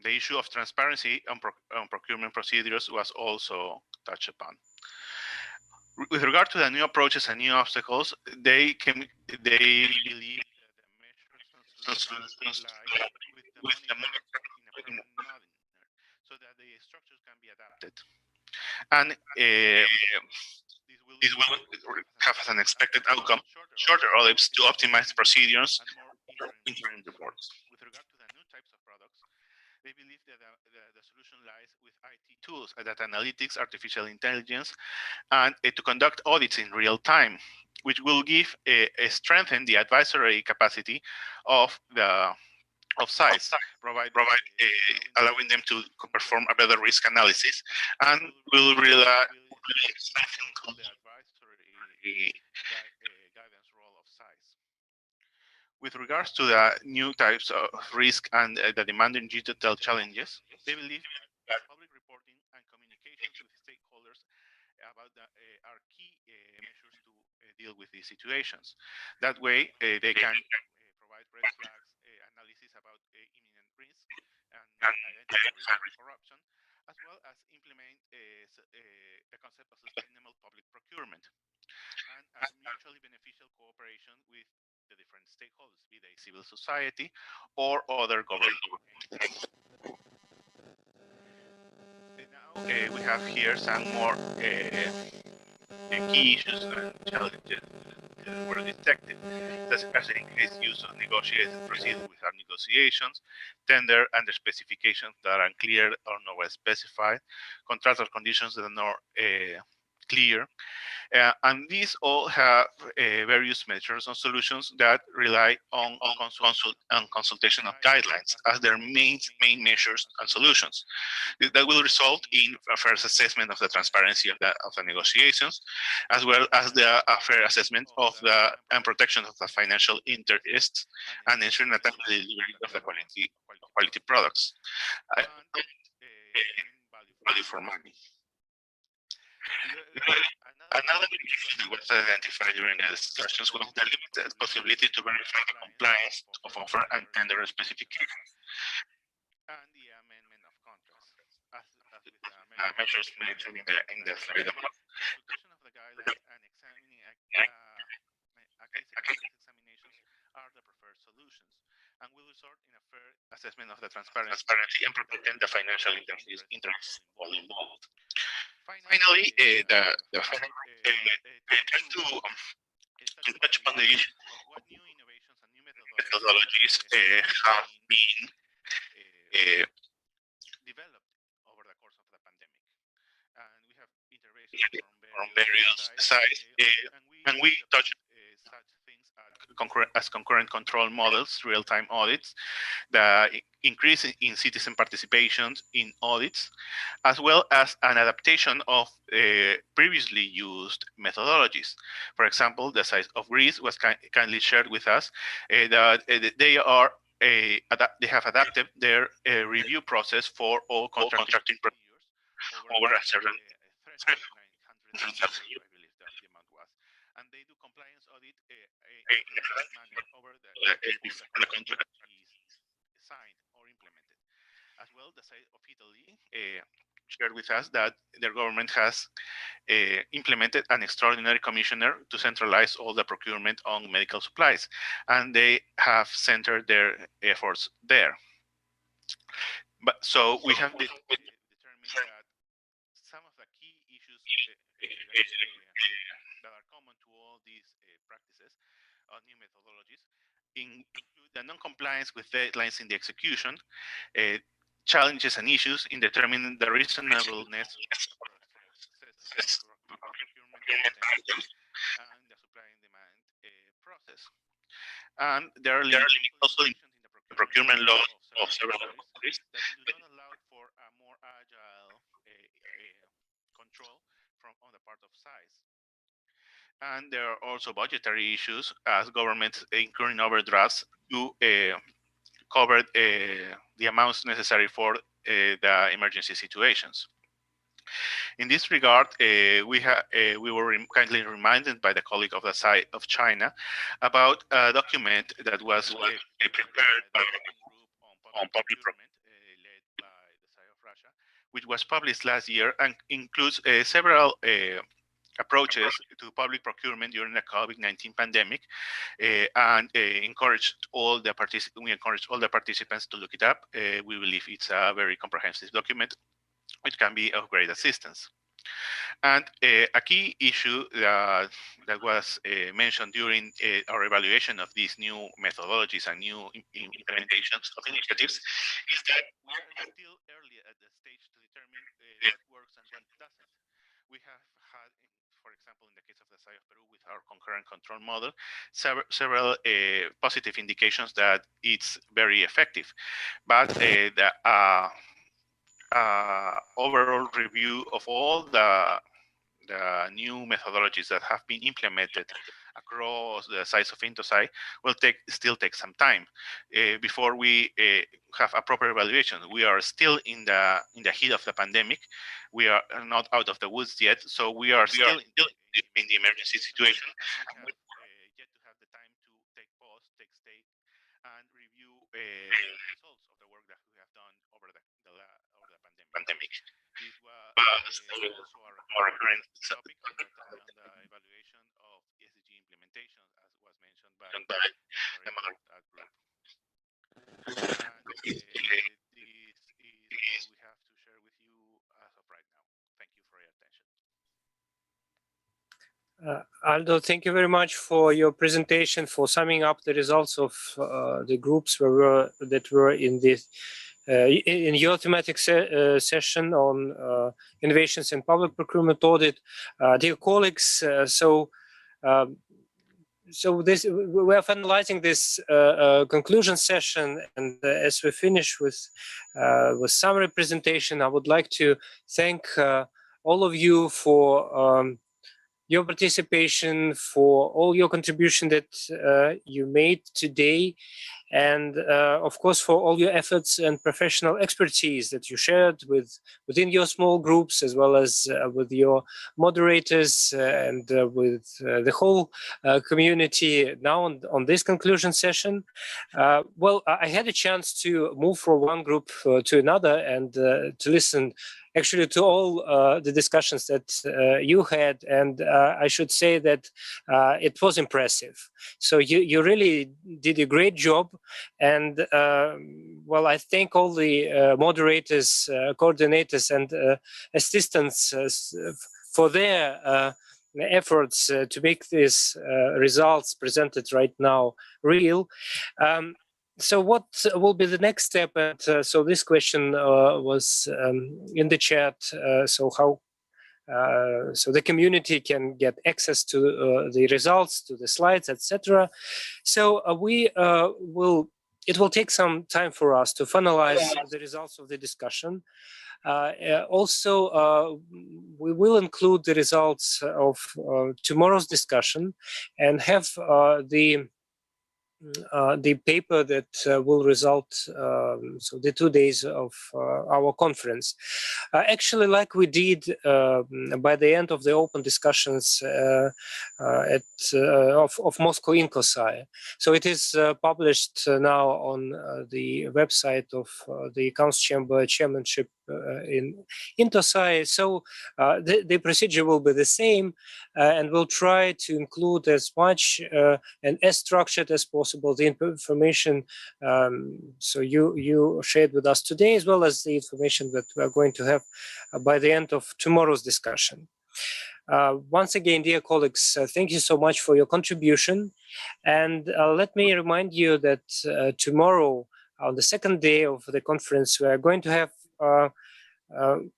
the issue of transparency on procurement procedures was also touched upon. With regard to the new approaches and new obstacles, they believe that the measures and solutions lie with the monitor in a manner so that the structures can be adapted. And this will have as an expected outcome shorter audits to optimize procedures and more interim reports. With regard to the new types of products, they believe that the solution lies with IT tools, data analytics, artificial intelligence, and to conduct audits in real time, which will give strengthen the advisory capacity of sites, allowing them to perform a better risk analysis, and will really strengthen the advisory guidance role of sites. With regards to the new types of risk and the demanding digital challenges, they believe that public reporting and communications with stakeholders about are key measures to deal with these situations. That way, they can provide red flags, analysis about imminent risk, and identify risk of corruption, as well as implement the concept of sustainable public procurement, and a mutually beneficial cooperation with the different stakeholders, be they civil society or other government entities. Now we have here some more key issues and challenges were detected, such as the increased use of negotiated procedures without negotiations, tender under specifications that are unclear or not well specified, contractual conditions that are not clear, and these all have various measures and solutions that rely on consultation of guidelines as their main measures and solutions. That will result in a fair assessment of the transparency of the negotiations, as well as the fair assessment of the and protection of the financial interests, and ensuring that the delivery of the quality products. Value for money. Another issue that was identified during the discussions was the limited possibility to verify the compliance of offer and tender specifications, and the amendment of contracts, as with the measures mentioned in the slide above. Consultation of the guidelines and examining case examinations are the preferred solutions, and will result in a fair assessment of the transparency and protecting the financial interests all involved. Finally, to touch upon the issue of what new innovations and new methodologies have been developed over the course of the pandemic. And we have interventions from various sides, and we touch such things as as concurrent control models, real-time audits, the increase in citizen participation in audits, as well as an adaptation of previously used methodologies. For example, the size of Greece was kindly shared with us that they have adapted their review process for all contracting procedures over a certain threshold, 900,000 euros, I believe the amount was. And they do compliance audit in a fast manner over before the contract is signed or implemented. As well, the side of Italy shared with us that their government has implemented an extraordinary commissioner to centralize all the procurement on medical supplies, and they have centered their efforts there. But so we have determined that some of the key issues that are common to all these practices or new methodologies include the non-compliance with deadlines in the execution, challenges and issues in determining the reasonableness of procurement items and the supply and demand process. And there are also in the procurement law of several countries that do not allow for a more agile control on the part of size. And there are also budgetary issues as governments incurring overdrafts to cover the amounts necessary for the emergency situations. In this regard, we were kindly reminded by the colleague of the side of China about a document that was prepared by a group on public procurement led by the side of Russia, which was published last year and includes several approaches to public procurement during the COVID-19 pandemic, and encouraged all the participants to look it up. We believe it's a very comprehensive document, which can be of great assistance. And a key issue that was mentioned during our evaluation of these new methodologies and new implementations of initiatives is that we are still early at the stage to determine what works and what doesn't. We have had, for example, in the case of the side of Peru with our concurrent control model, several positive indications that it's very effective. But the overall review of all the new methodologies that have been implemented across the sites of INTOSAI will still take some time before we have a proper evaluation. We are still in the heat of the pandemic. We are not out of the woods yet, so we are still in the emergency situation. And we have yet to have the time to take pause, take stock, and review results of the work that we have done over the pandemic. This was also a recurrent topic on the evaluation of ESG implementation, as was mentioned by the moderator at group. And this is all we have to share with you as of right now. Thank you for your attention. Aldo, thank you very much for your presentation, for summing up the results of the groups that were in this in your thematic session on innovations in public procurement audit. Dear colleagues, so we are finalizing this conclusion session, and as we finish with summary presentation, I would like to thank all of you for your participation, for all your contribution that you made today, and of course for all your efforts and professional expertise that you shared within your small groups, as well as with your moderators and with the whole community now on this conclusion session. Well, I had a chance to move from one group to another and to listen actually to all the discussions that you had, and I should say that it was impressive. So you really did a great job, and well, I thank all the moderators, coordinators, and assistants for their efforts to make these results presented right now real. So what will be the next step? And so this question was in the chat. So how so the community can get access to the results, to the slides, etc. So it will take some time for us to finalize the results of the discussion. Also, we will include the results of tomorrow's discussion and have the paper that will result, so the 2 days of our conference. Actually, like we did by the end of the open discussions of Moscow INTOSAI. So it is published now on the website of the Council Chamber Chairmanship in INTOSAI. So the procedure will be the same, and we'll try to include as much and as structured as possible the information so you shared with us today, as well as the information that we are going to have by the end of tomorrow's discussion. Once again, dear colleagues, thank you so much for your contribution. And let me remind you that tomorrow, on the second day of the conference, we are going to have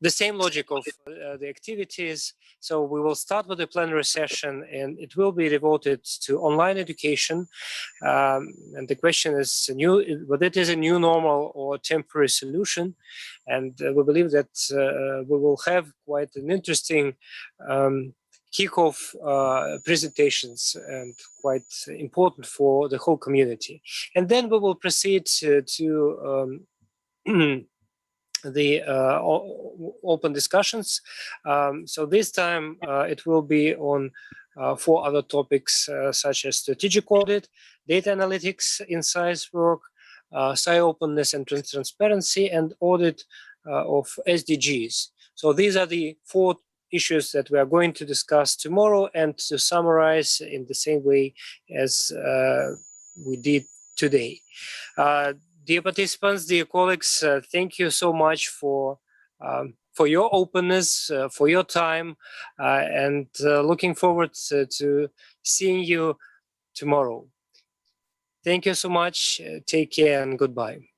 the same logic of the activities. So we will start with the plenary session, and it will be devoted to online education. And the question is whether it is a new normal or temporary solution. And we believe that we will have quite an interesting kickoff presentations and quite important for the whole community. And then we will proceed to the open discussions. So this time it will be on 4 other topics such as strategic audit, data analytics, insights work, SAI openness and transparency, and audit of SDGs. So these are the 4 issues that we are going to discuss tomorrow, and to summarize in the same way as we did today. Dear participants, dear colleagues, thank you so much for your openness, for your time, and looking forward to seeing you tomorrow. Thank you so much. Take care and goodbye.